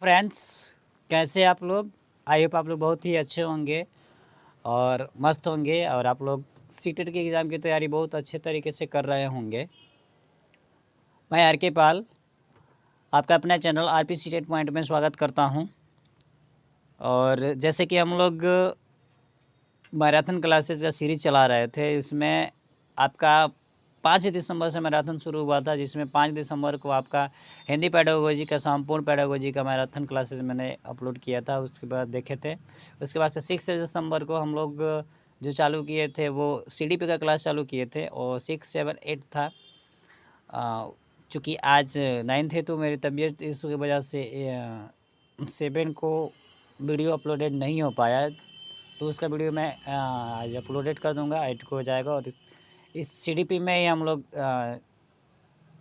Friends, कैसे आप लोग? आई होप आप लोग बहुत ही अच्छे होंगे और मस्त होंगे और आप लोग सीटेट के एग्ज़ाम की तैयारी बहुत अच्छे तरीके से कर रहे होंगे। मैं आर के पाल आपका अपना चैनल आरपी सीटेट पॉइंट में स्वागत करता हूं। और जैसे कि हम लोग मैराथन क्लासेस का सीरीज चला रहे थे, इसमें आपका 5 दिसंबर से मैराथन शुरू हुआ था, जिसमें 5 दिसंबर को आपका हिंदी पेडागोजी का संपूर्ण पेडागोजी का मैराथन क्लासेस मैंने अपलोड किया था। उसके बाद देखे थे। उसके बाद से 6 दिसंबर को हम लोग जो चालू किए थे वो सीडीपी का क्लास चालू किए थे और 6, 7, 8 था। चूँकि आज 9 थे तो मेरी तबीयत इशू की वजह से 7 को वीडियो अपलोडेड नहीं हो पाया, तो उसका वीडियो मैं आज अपलोडेड कर दूंगा, एडिट हो जाएगा। और इस सीडीपी में ही हम लोग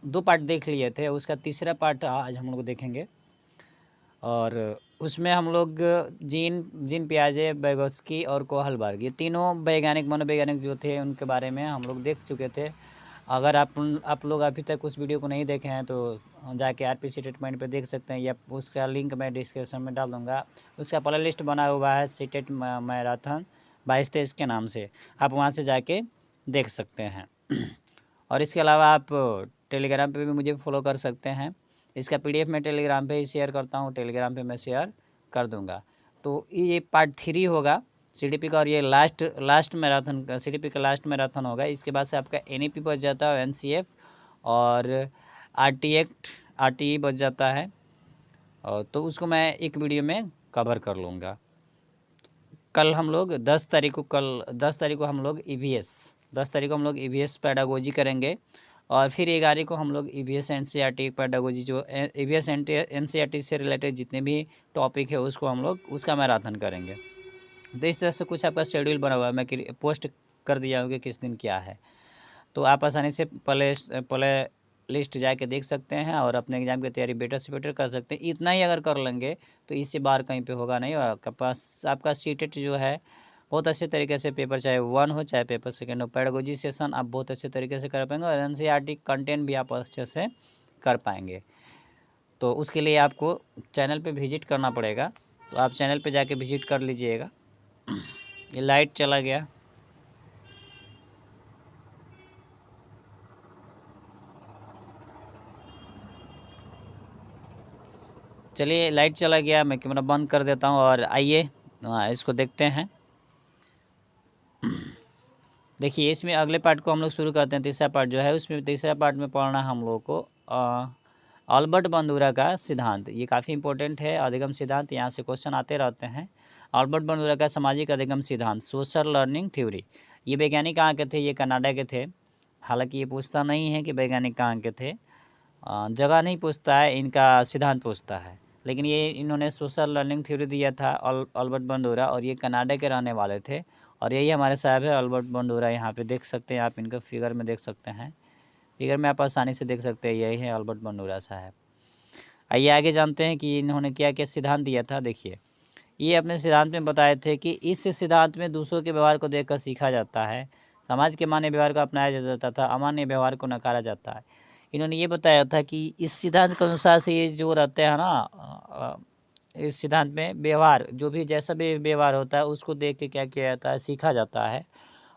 2 पार्ट देख लिए थे, उसका तीसरा पार्ट आज हम लोग देखेंगे। और उसमें हम लोग जीन पियाजे, vygotsky और कोहलबर्ग, ये तीनों वैज्ञानिक मनोवैज्ञानिक जो थे उनके बारे में हम लोग देख चुके थे। अगर आप लोग अभी तक उस वीडियो को नहीं देखे हैं तो जाके आरपी सीटेट पॉइंट पे देख सकते हैं, या उसका लिंक मैं डिस्क्रिप्शन में डाल दूँगा। उसका प्ले लिस्ट बना हुआ है सीटेट मैराथन 22-23 के नाम से, आप वहाँ से जाके देख सकते हैं। और इसके अलावा आप टेलीग्राम पे भी मुझे फॉलो कर सकते हैं। इसका पीडीएफ मैं टेलीग्राम पे ही शेयर करता हूँ, टेलीग्राम पे मैं शेयर कर दूँगा। तो ये पार्ट 3 होगा सीडीपी का, और ये लास्ट मैराथन का सीडीपी का लास्ट मैराथन होगा। इसके बाद से आपका एनईपी बच जाता है, एनसीएफ और आरटीई बच जाता है। और तो उसको मैं एक वीडियो में कवर कर लूँगा। कल हम लोग 10 तारीख को हम लोग ईवीएस 10 तारीख को हम लोग ईवीएस पेडागोजी करेंगे। और फिर 11 को हम लोग ईवीएस एनसीईआरटी पेडागोजी, जो ईवीएस एनसीईआरटी से रिलेटेड जितने भी टॉपिक है उसको हम लोग उसका मैराथन करेंगे। तो इस तरह से कुछ आपका शेड्यूल बना हुआ है, मैं पोस्ट कर दिया हूँ कि किस दिन क्या है, तो आप आसानी से प्ले लिस्ट जाके देख सकते हैं और अपने एग्ज़ाम की तैयारी बेटर से बेटर कर सकते हैं। इतना ही अगर कर लेंगे तो इससे बाहर कहीं पे होगा नहीं। और आपके पास आपका सीटेट जो है बहुत अच्छे तरीके से, पेपर चाहे 1 हो चाहे पेपर 2 हो, पेडागोजी सेशन आप बहुत अच्छे तरीके से कर पाएंगे और एनसीईआरटी कंटेंट भी आप अच्छे से कर पाएंगे। तो उसके लिए आपको चैनल पे विजिट करना पड़ेगा, तो आप चैनल पे जाके विजिट कर लीजिएगा। ये लाइट चला गया, चलिए लाइट चला गया, मैं कैमरा बंद कर देता हूँ और आइए इसको देखते हैं। देखिए, इसमें अगले पार्ट को हम लोग शुरू करते हैं। तीसरा पार्ट जो है उसमें तीसरा पार्ट में पढ़ना हम लोग को अल्बर्ट बंदूरा का सिद्धांत। ये काफ़ी इंपॉर्टेंट है, अधिगम सिद्धांत, यहाँ से क्वेश्चन आते रहते हैं। अल्बर्ट बंदूरा का सामाजिक अधिगम सिद्धांत, सोशल लर्निंग थ्योरी। ये वैज्ञानिक कहाँ के थे? ये कनाडा के थे। हालांकि ये पूछता नहीं है कि वैज्ञानिक कहाँ के थे, जगह नहीं पूछता है, इनका सिद्धांत पूछता है। लेकिन ये इन्होंने सोशल लर्निंग थ्योरी दिया था अल्बर्ट बंदूरा, और ये कनाडा के रहने वाले थे। और यही हमारे साहब है अल्बर्ट बंदूरा। यहाँ पे देख सकते हैं आप, इनका फिगर में देख सकते हैं, फिगर में आप आसानी से देख सकते हैं, यही है अल्बर्ट बंदूरा साहब। आइए आगे जानते हैं कि इन्होंने क्या क्या सिद्धांत दिया था। देखिए, ये अपने सिद्धांत में बताए थे कि इस सिद्धांत में दूसरों के व्यवहार को देखकर सीखा जाता है, समाज के मान्य व्यवहार को अपनाया जाता था, अमान्य व्यवहार को नकारा जाता है। इन्होंने ये बताया था कि इस सिद्धांत के अनुसार से ये जो रहते हैं ना, इस सिद्धांत में व्यवहार, जो भी जैसा भी व्यवहार होता है उसको देख के क्या किया जाता है, सीखा जाता है।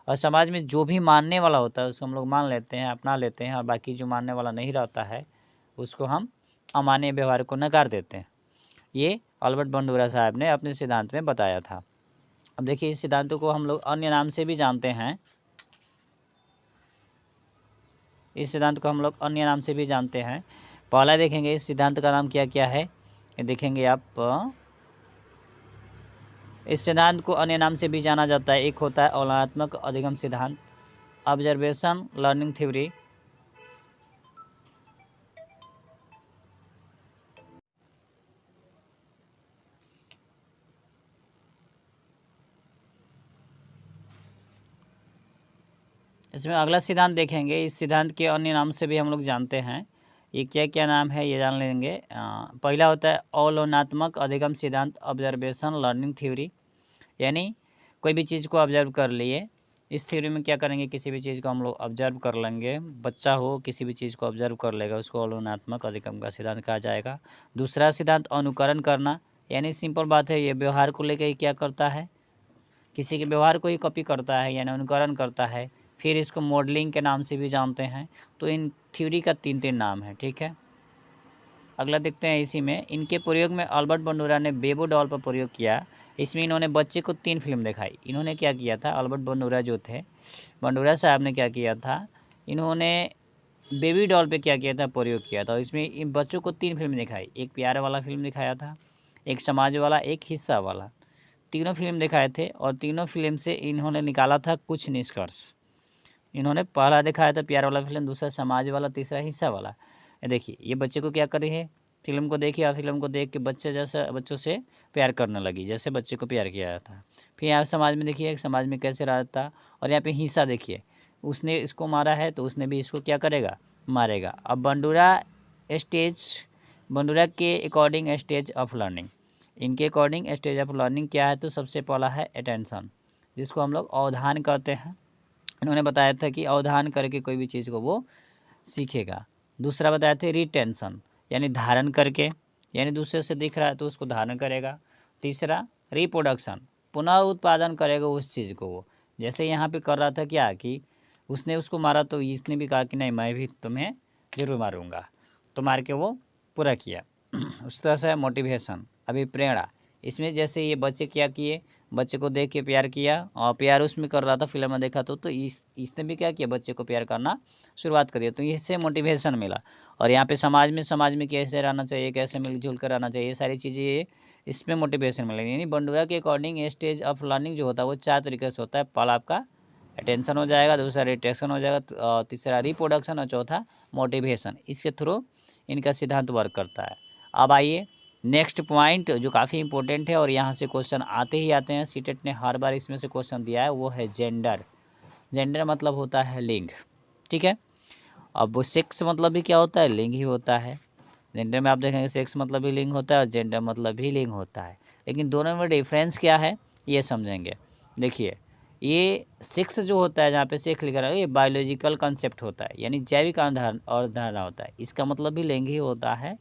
और समाज में जो भी मानने वाला होता है उसको हम लोग मान लेते हैं, अपना लेते हैं, और बाकी जो मानने वाला नहीं रहता है उसको हम अमान्य व्यवहार को नकार देते हैं। ये अल्बर्ट बंदूरा साहब ने अपने सिद्धांत में बताया था। अब देखिए, इस सिद्धांतों को हम लोग अन्य नाम से भी जानते हैं। इस सिद्धांत को हम लोग अन्य नाम से भी जानते हैं। पहला देखेंगे इस सिद्धांत का नाम क्या क्या है, ये देखेंगे आप। इस सिद्धांत को अन्य नाम से भी जाना जाता है। एक होता है अवलनात्मक अधिगम सिद्धांत, ऑब्जर्वेशन लर्निंग थ्योरी। इसमें अगला सिद्धांत देखेंगे, इस सिद्धांत के अन्य नाम से भी हम लोग जानते हैं। ये क्या क्या नाम है ये जान लेंगे। पहला होता है अवलोकनात्मक अधिगम सिद्धांत, ऑब्जर्वेशन लर्निंग थ्योरी। यानी कोई भी चीज़ को ऑब्जर्व कर लिए इस थ्योरी में क्या करेंगे, किसी भी चीज़ को हम लोग ऑब्जर्व कर लेंगे, बच्चा हो किसी भी चीज़ को ऑब्जर्व कर लेगा, उसको अवलोकनात्मक अधिगम का सिद्धांत कहा जाएगा। दूसरा सिद्धांत अनुकरण करना, यानी सिंपल बात है, ये व्यवहार को लेकर क्या करता है, किसी के व्यवहार को ही कॉपी करता है यानी अनुकरण करता है। फिर इसको मॉडलिंग के नाम से भी जानते हैं। तो इन थ्योरी का 3 नाम है, ठीक है। अगला देखते हैं इसी में, इनके प्रयोग में अल्बर्ट बंडूरा ने बेबो डॉल पर प्रयोग किया। इसमें इन्होंने बच्चे को 3 फिल्म दिखाई। इन्होंने क्या किया था, अल्बर्ट बंडूरा जो थे, बंडूरा साहब ने क्या किया था, इन्होंने बेबी डॉल पे क्या किया था, प्रयोग किया था। इसमें इन बच्चों को 3 फिल्म दिखाई, एक प्यार वाला फिल्म दिखाया था, एक समाज वाला, एक हिस्सा वाला। तीनों फिल्म दिखाए थे और तीनों फिल्म से इन्होंने निकाला था कुछ निष्कर्ष। इन्होंने पहला दिखाया था प्यार वाला फिल्म, दूसरा समाज वाला, तीसरा हिस्सा वाला। ये देखिए, ये बच्चे को क्या करे है, फिल्म को देखिए और फिल्म को देख के बच्चों से प्यार करने लगी, जैसे बच्चे को प्यार किया था। फिर यहाँ समाज में देखिए, समाज में कैसे रहा था। और यहाँ पे हिस्सा देखिए, उसने इसको मारा है तो उसने भी इसको क्या करेगा, मारेगा। अब बंडूरा के अकॉर्डिंग स्टेज ऑफ लर्निंग, इनके अकॉर्डिंग स्टेज ऑफ लर्निंग क्या है, तो सबसे पहला है अटेंशन, जिसको हम लोग अवधान कहते हैं। इन्होंने बताया था कि अवधान करके कोई भी चीज़ को वो सीखेगा। दूसरा बताया था रिटेंशन, यानी धारण करके, यानी दूसरे से दिख रहा है तो उसको धारण करेगा। तीसरा रिप्रोडक्शन, पुनः उत्पादन करेगा उस चीज़ को वो, जैसे यहाँ पे कर रहा था क्या कि उसने उसको मारा तो इसने भी कहा कि नहीं मैं भी तुम्हें ज़रूर मारूंगा, तो मार के वो पूरा किया। उस तरह से मोटिवेशन, अभिप्रेरणा, इसमें जैसे ये बच्चे क्या किए, बच्चे को देख के प्यार किया और प्यार उसमें कर रहा था, फिल्म में देखा तो इसने भी क्या किया, बच्चे को प्यार करना शुरुआत कर दिया, तो इससे मोटिवेशन मिला। और यहाँ पे समाज में कैसे रहना चाहिए, कैसे मिलजुल कर रहना चाहिए, ये सारी चीज़ें इसमें मोटिवेशन मिलेगी। यानी बंडूरा के अकॉर्डिंग स्टेज ऑफ लर्निंग जो होता है वो 4 तरीके से होता है। पहला आपका अटेंशन हो जाएगा, दूसरा रिटेंशन हो जाएगा, तीसरा रिप्रोडक्शन और चौथा मोटिवेशन। इसके थ्रू इनका सिद्धांत वर्क करता है। अब आइए नेक्स्ट पॉइंट जो काफ़ी इंपॉर्टेंट है और यहाँ से क्वेश्चन आते ही आते हैं, सीटेट ने हर बार इसमें से क्वेश्चन दिया है, वो है जेंडर। जेंडर मतलब होता है लिंग, ठीक है। अब वो सेक्स मतलब भी क्या होता है, लिंग ही होता है। जेंडर में आप देखेंगे सेक्स मतलब भी लिंग होता है और जेंडर मतलब भी लिंग होता है, लेकिन दोनों में डिफरेंस क्या है ये समझेंगे। देखिए, ये सेक्स जो होता है, जहाँ पे सेक्स लिखा है, ये बायोलॉजिकल कंसेप्ट होता है, यानी जैविक अवधारणा होता है, इसका मतलब भी लिंग ही होता है,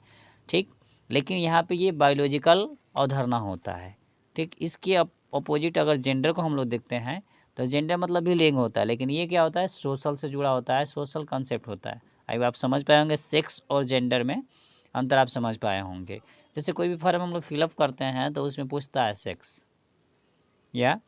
ठीक। लेकिन यहाँ पे ये बायोलॉजिकल अवधारणा होता है, ठीक। इसके अपोजिट अगर जेंडर को हम लोग देखते हैं तो जेंडर मतलब भी लिंग होता है, लेकिन ये क्या होता है, सोशल से जुड़ा होता है, सोशल कंसेप्ट होता है। आई आप समझ पाए होंगे सेक्स और जेंडर में अंतर आप समझ पाए होंगे। जैसे कोई भी फॉर्म हम लोग फिलअप करते हैं तो उसमें पूछता है सेक्स या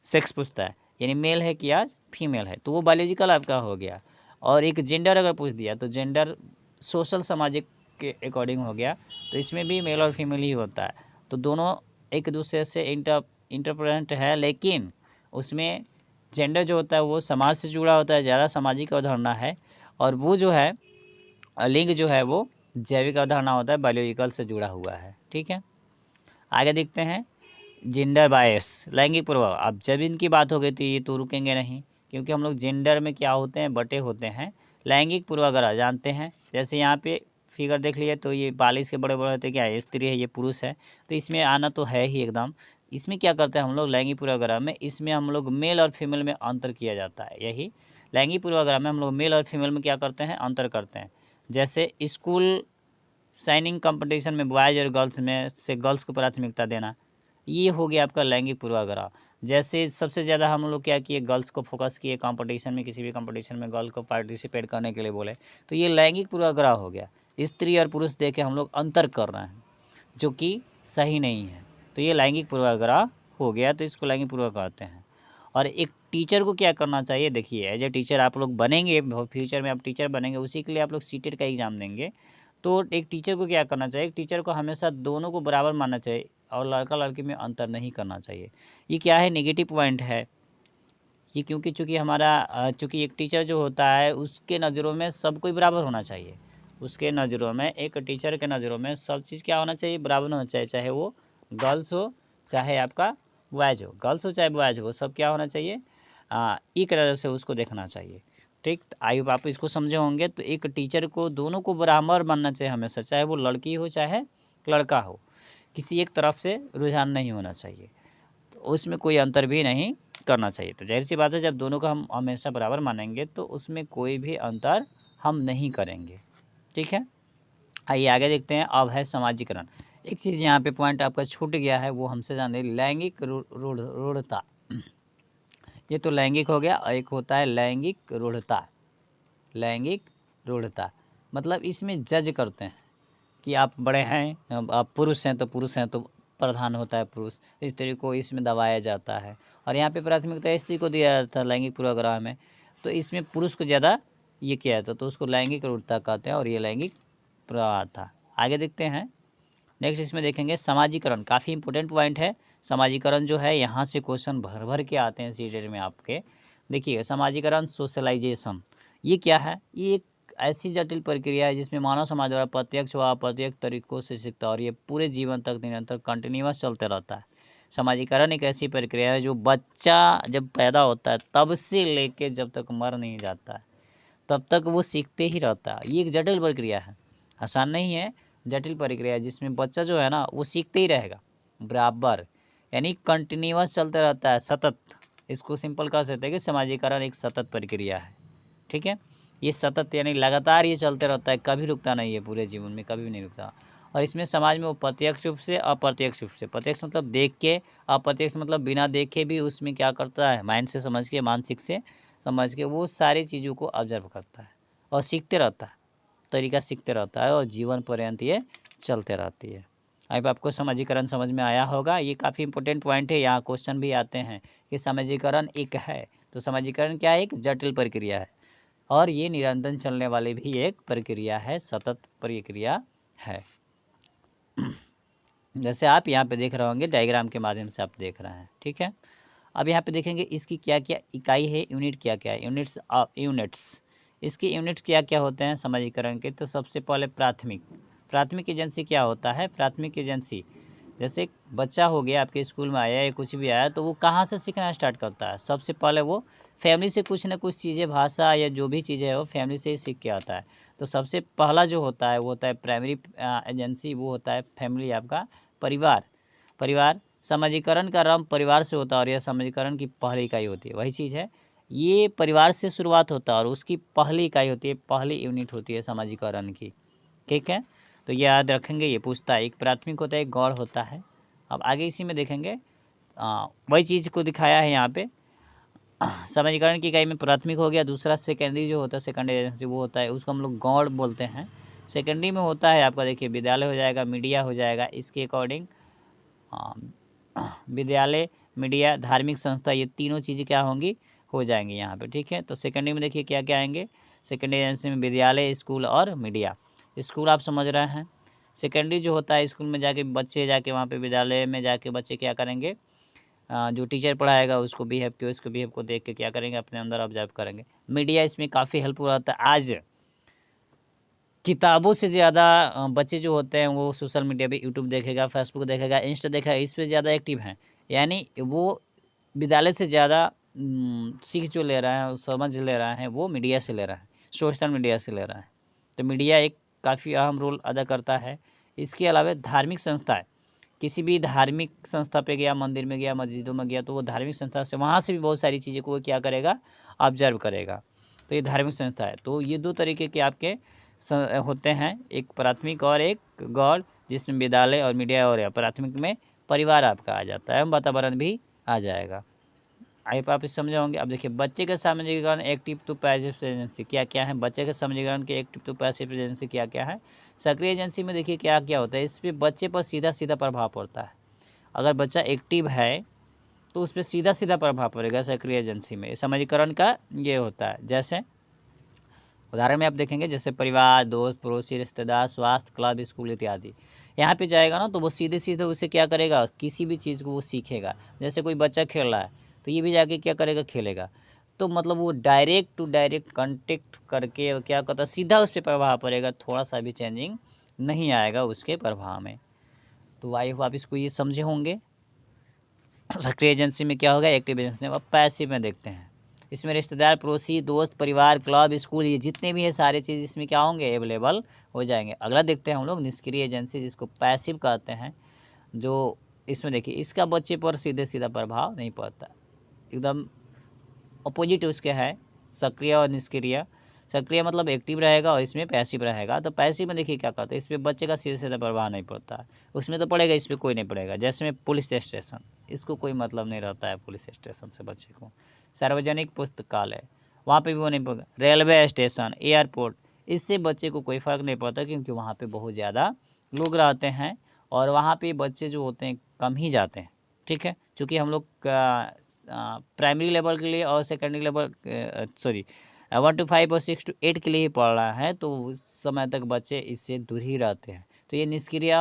सेक्स पूछता है, यानी मेल है कि या फीमेल है, तो वो बायोलॉजिकल आपका हो गया। और एक जेंडर अगर पूछ दिया तो जेंडर सोशल सामाजिक के अकॉर्डिंग हो गया, तो इसमें भी मेल और फीमेल ही होता है। तो दोनों एक दूसरे से इंटरप्रेट है, लेकिन उसमें जेंडर जो होता है वो समाज से जुड़ा होता है, ज़्यादा सामाजिक अवधारणा है, और वो जो है लिंग जो है वो जैविक अवधारणा होता है, बायोलॉजिकल से जुड़ा हुआ है, ठीक है। आगे देखते हैं जेंडर बायस, लैंगिक पूर्वाग्रह। अब जब इनकी बात हो गई तो ये तो रुकेंगे नहीं, क्योंकि हम लोग जेंडर में क्या होते हैं, बटे होते हैं। लैंगिक पूर्वाग्रह जानते हैं, जैसे यहाँ पे फिगर देख लिए तो ये 42 के बड़े बड़े होते हैं, क्या है, स्त्री है, ये पुरुष है, तो इसमें आना तो है ही एकदम। इसमें क्या करते हैं हम लोग लैंगिक पूर्वाग्रह में, इसमें हम लोग मेल और फीमेल में अंतर किया जाता है। यही लैंगिक पूर्वाग्रह में हम लोग मेल और फीमेल में क्या करते हैं, अंतर करते हैं। जैसे स्कूल साइनिंग कंपटीशन में बॉयज़ और गर्ल्स में से गर्ल्स को प्राथमिकता देना, ये हो गया आपका लैंगिक पूर्वाग्रह। जैसे सबसे ज़्यादा हम लोग क्या किए, गर्ल्स को फोकस किए कंपटीशन में, किसी भी कंपटीशन में गर्ल को पार्टिसिपेट करने के लिए बोले, तो ये लैंगिक पूर्वाग्रह हो गया। स्त्री और पुरुष देख के हम लोग अंतर कर रहे हैं, जो कि सही नहीं है, तो ये लैंगिक पूर्वाग्रह हो गया, तो इसको लैंगिक पूर्वाग्रह कहते हैं। और एक टीचर को क्या करना चाहिए, देखिए एज ए टीचर आप लोग बनेंगे, फ्यूचर में आप टीचर बनेंगे, उसी के लिए आप लोग सीटेट का एग्ज़ाम देंगे, तो एक टीचर को क्या करना चाहिए, एक टीचर को हमेशा दोनों को बराबर मानना चाहिए और लड़का लड़की में अंतर नहीं करना चाहिए। ये क्या है, नेगेटिव पॉइंट है ये, क्योंकि चूँकि हमारा चूँकि एक टीचर जो होता है उसके नज़रों में सब कोई बराबर होना चाहिए। उसके नज़रों में, एक टीचर के नज़रों में सब चीज़ क्या होना चाहिए, बराबर होना चाहिए, चाहे वो गर्ल्स हो चाहे आपका बॉयज़ हो, गर्ल्स हो चाहे बॉयज़ हो, सब क्या होना चाहिए, एक नज़र से उसको देखना चाहिए, ठीक। आई होप आप इसको समझे होंगे। तो एक टीचर को दोनों को बराबर मानना चाहिए हमेशा, चाहे वो लड़की हो चाहे लड़का हो, किसी एक तरफ से रुझान नहीं होना चाहिए, तो उसमें कोई अंतर भी नहीं करना चाहिए। तो ज़ाहिर सी बात है, जब दोनों को हम हमेशा बराबर मानेंगे तो उसमें कोई भी अंतर हम नहीं करेंगे। ठीक है, आइए आगे देखते हैं। अब है समाजीकरण। एक चीज़ यहाँ पे पॉइंट आपका छूट गया है, वो हमसे जाने, लैंगिक रूढ़ता। ये तो लैंगिक हो गया, और एक होता है लैंगिक रूढ़ता। लैंगिक रूढ़ता मतलब इसमें जज करते हैं कि आप बड़े हैं, आप पुरुष हैं तो पुरुष हैं तो प्रधान होता है पुरुष, इस तरीके को इसमें दबाया जाता है। और यहाँ पे प्राथमिकता स्त्री को दिया जाता है लैंगिक पूर्वाग्रह में, तो इसमें पुरुष को ज़्यादा ये किया जाता है, तो उसको लैंगिक रूढ़ता कहते हैं और ये लैंगिक प्रभाव था। आगे देखते हैं। नेक्स्ट इसमें देखेंगे समाजीकरण। काफ़ी इंपॉर्टेंट पॉइंट है समाजीकरण जो है, यहाँ से क्वेश्चन भर भर के आते हैं सीटेट में आपके। देखिए समाजीकरण, सोशलाइजेशन, ये क्या है? ये एक ऐसी जटिल प्रक्रिया है जिसमें मानव समाज द्वारा प्रत्यक्ष व अप्रत्यक्ष तरीकों से सीखता है और ये पूरे जीवन तक निरंतर कंटिन्यूअस चलते रहता है। समाजीकरण एक ऐसी प्रक्रिया है जो बच्चा जब पैदा होता है तब से लेके जब तक मर नहीं जाता है तब तक वो सीखते ही रहता है। ये एक जटिल प्रक्रिया है, आसान नहीं है, जटिल प्रक्रिया है जिसमें बच्चा जो है ना वो सीखते ही रहेगा बराबर, यानी कंटिन्यूअस चलता रहता है, सतत। इसको सिंपल कह सकते हैं कि समाजीकरण एक सतत प्रक्रिया है। ठीक है, ये सतत यानी लगातार ये चलते रहता है, कभी रुकता नहीं है, पूरे जीवन में कभी भी नहीं रुकता। और इसमें समाज में वो प्रत्यक्ष रूप से अप्रत्यक्ष रूप से, प्रत्यक्ष मतलब देख के, अप्रत्यक्ष मतलब बिना देखे भी उसमें क्या करता है, माइंड से समझ के, मानसिक से समझ के वो सारी चीज़ों को ऑब्जर्व करता है और सीखते रहता है, तरीका सीखते रहता है और जीवन पर्यंत ये चलते रहती है। अब आपको समाजीकरण समझ में आया होगा। ये काफ़ी इंपॉर्टेंट पॉइंट है, यहाँ क्वेश्चन भी आते हैं कि समाजीकरण एक है, तो समाजीकरण क्या है? एक जटिल प्रक्रिया है और ये निरंतर चलने वाली भी एक प्रक्रिया है, सतत प्रक्रिया है। जैसे आप यहाँ पे देख रहे होंगे, डायग्राम के माध्यम से आप देख रहे हैं। ठीक है, अब यहाँ पे देखेंगे इसकी क्या क्या इकाई है, यूनिट क्या क्या है, यूनिट्स इसके यूनिट्स क्या क्या होते हैं समाजीकरण के। तो सबसे पहले प्राथमिक एजेंसी क्या होता है? प्राथमिक एजेंसी जैसे बच्चा हो गया, आपके स्कूल में आया या कुछ भी आया, तो वो कहाँ से सीखना स्टार्ट करता है? सबसे पहले वो फैमिली से कुछ ना कुछ चीज़ें, भाषा या जो भी चीज़ें है वो फैमिली से ही सीख के आता है। तो सबसे पहला जो होता है वो होता है प्राइमरी एजेंसी, वो होता है फैमिली, आपका परिवार। समाजीकरण का आरंभ परिवार से होता है और यह समाजीकरण की पहली इकाई होती है। वही चीज़ है, ये परिवार से शुरुआत होता है और उसकी पहली इकाई होती है, पहली यूनिट होती है समाजीकरण की। ठीक है, तो ये याद रखेंगे, ये पूछता है। एक प्राथमिक होता है, एक गौड़ होता है। अब आगे इसी में देखेंगे, वही चीज़ को दिखाया है यहाँ पे। समाजीकरण की इकाई में प्राथमिक हो गया, दूसरा सेकेंडरी जो होता है, सेकेंडरी एजेंसी वो होता है, उसको हम लोग गौड़ बोलते हैं। सेकेंडरी में होता है आपका, देखिए विद्यालय हो जाएगा, मीडिया हो जाएगा, इसके अकॉर्डिंग विद्यालय, मीडिया, धार्मिक संस्था, ये तीनों चीज़ें क्या होंगी, हो जाएंगी यहाँ पे। ठीक है, तो सेकेंडरी में देखिए क्या क्या आएंगे, सेकेंडरी एजेंसी में विद्यालय, स्कूल और मीडिया। स्कूल आप समझ रहे हैं। सेकेंडरी जो होता है, स्कूल में जाके बच्चे जाके वहाँ पे विद्यालय में जाके बच्चे क्या करेंगे, जो टीचर पढ़ाएगा उसको बिहेव को देख के क्या करेंगे, अपने अंदर ऑब्जर्व करेंगे। मीडिया इसमें काफ़ी हेल्पफुल होता है। आज किताबों से ज़्यादा बच्चे जो होते हैं वो सोशल मीडिया पे यूट्यूब देखेगा, फेसबुक देखेगा, इंस्टा देखेगा, इस पे ज़्यादा एक्टिव हैं। यानी वो विद्यालय से ज़्यादा सीख जो ले रहा है, समझ ले रहा है, वो मीडिया से ले रहा है, सोशल मीडिया से ले रहा है। तो मीडिया एक काफ़ी अहम रोल अदा करता है। इसके अलावा धार्मिक संस्थाएँ, किसी भी धार्मिक संस्था पे गया, मंदिर में गया, मस्जिदों में गया, तो वो धार्मिक संस्था से वहाँ से भी बहुत सारी चीज़ें को वो क्या करेगा, ऑब्जर्व करेगा। तो ये धार्मिक संस्था है। तो ये दो तरीके के आपके होते हैं, एक प्राथमिक और एक गौड़, जिसमें विद्यालय और मीडिया, और प्राथमिक में परिवार आपका आ जाता है, वातावरण भी आ जाएगा। आप इस समझे होंगे। अब देखिए बच्चे के समाजीकरण, एक्टिव टू पैसिव एजेंसी क्या क्या है, बच्चे के समाजीकरण के एक्टिव टू पैसिव एजेंसी क्या क्या है। सक्रिय एजेंसी में देखिए क्या क्या होता है, इस पर बच्चे पर सीधा सीधा प्रभाव पड़ता है। अगर बच्चा एक्टिव है तो उस पर सीधा सीधा प्रभाव पड़ेगा सक्रिय एजेंसी में। समाजीकरण का ये होता है, जैसे उदाहरण में आप देखेंगे, जैसे परिवार, दोस्त, पड़ोसी, रिश्तेदार, स्वास्थ्य, क्लब, स्कूल इत्यादि। यहाँ पे जाएगा ना तो वो सीधे सीधे उसे क्या करेगा, किसी भी चीज़ को वो सीखेगा। जैसे कोई बच्चा खेल रहा है तो ये भी जाके क्या करेगा, खेलेगा। तो मतलब वो डायरेक्ट टू डायरेक्ट कांटेक्ट करके क्या करता है, सीधा उस पर प्रभाव पड़ेगा, थोड़ा सा भी चेंजिंग नहीं आएगा उसके प्रभाव में। तो आई होप आप इसको ये समझे होंगे। सक्रिय एजेंसी में क्या होगा, एक्टिव एजेंसी में। अब पैसिव में देखते हैं, इसमें रिश्तेदार, पड़ोसी, दोस्त, परिवार, क्लब, स्कूल, ये जितने भी है सारे चीज़ इसमें क्या होंगे, अवेलेबल हो जाएंगे। अगला देखते हैं हम लोग निष्क्रिय एजेंसी, जिसको पैसिव कहते हैं। जो इसमें देखिए, इसका बच्चे पर सीधे सीधा प्रभाव नहीं पड़ता। एकदम अपोजिट उसके है सक्रिय और निष्क्रिय। सक्रिय मतलब एक्टिव रहेगा और इसमें पैसिव रहेगा। तो पैसिव में देखिए क्या करते हैं, इस पर बच्चे का सीधे सीधा प्रभाव नहीं पड़ता है, उसमें तो पड़ेगा, इस पर कोई नहीं पड़ेगा। जैसे में पुलिस स्टेशन, इसको कोई मतलब नहीं रहता है पुलिस स्टेशन से बच्चे को। सार्वजनिक पुस्तकालय, वहाँ पे भी वो नहीं पड़ेगा। रेलवे स्टेशन, एयरपोर्ट, इससे बच्चे को कोई फ़र्क नहीं पड़ता, क्योंकि वहाँ पे बहुत ज़्यादा लोग रहते हैं और वहाँ पे बच्चे जो होते हैं कम ही जाते हैं। ठीक है, चूँकि हम लोग प्राइमरी लेवल के लिए और सेकेंडरी लेवल 1 to 5 और 6 to 8 के लिए ही पढ़ रहा है, तो उस समय तक बच्चे इससे दूर ही रहते हैं। तो ये निष्क्रिय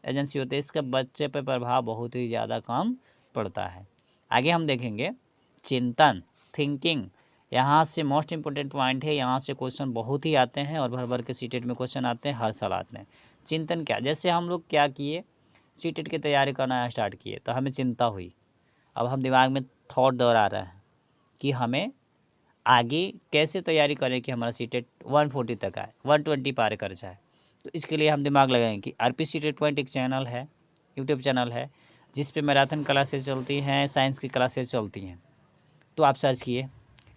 एजेंसी होती है, इसका बच्चे पर प्रभाव बहुत ही ज़्यादा कम पड़ता है। आगे हम देखेंगे चिंतन, थिंकिंग। यहाँ से मोस्ट इम्पोर्टेंट पॉइंट है, यहाँ से क्वेश्चन बहुत ही आते हैं और भर भर के सीटेट में क्वेश्चन आते हैं, हर साल आते हैं। चिंतन क्या, जैसे हम लोग क्या किए, सीटेट की तैयारी करना स्टार्ट किए तो हमें चिंता हुई। अब हम दिमाग में थॉट दोहरा रहे हैं कि हमें आगे कैसे तैयारी करें कि हमारा सीटेट 140 तक आए, 120 पार कर जाए। तो इसके लिए हम दिमाग लगाएंगे कि आरपी सीटेट पॉइंट एक चैनल है, यूट्यूब चैनल है, जिस पे मैराथन क्लासेस चलती हैं, साइंस की क्लासेस चलती हैं। तो आप सर्च किए,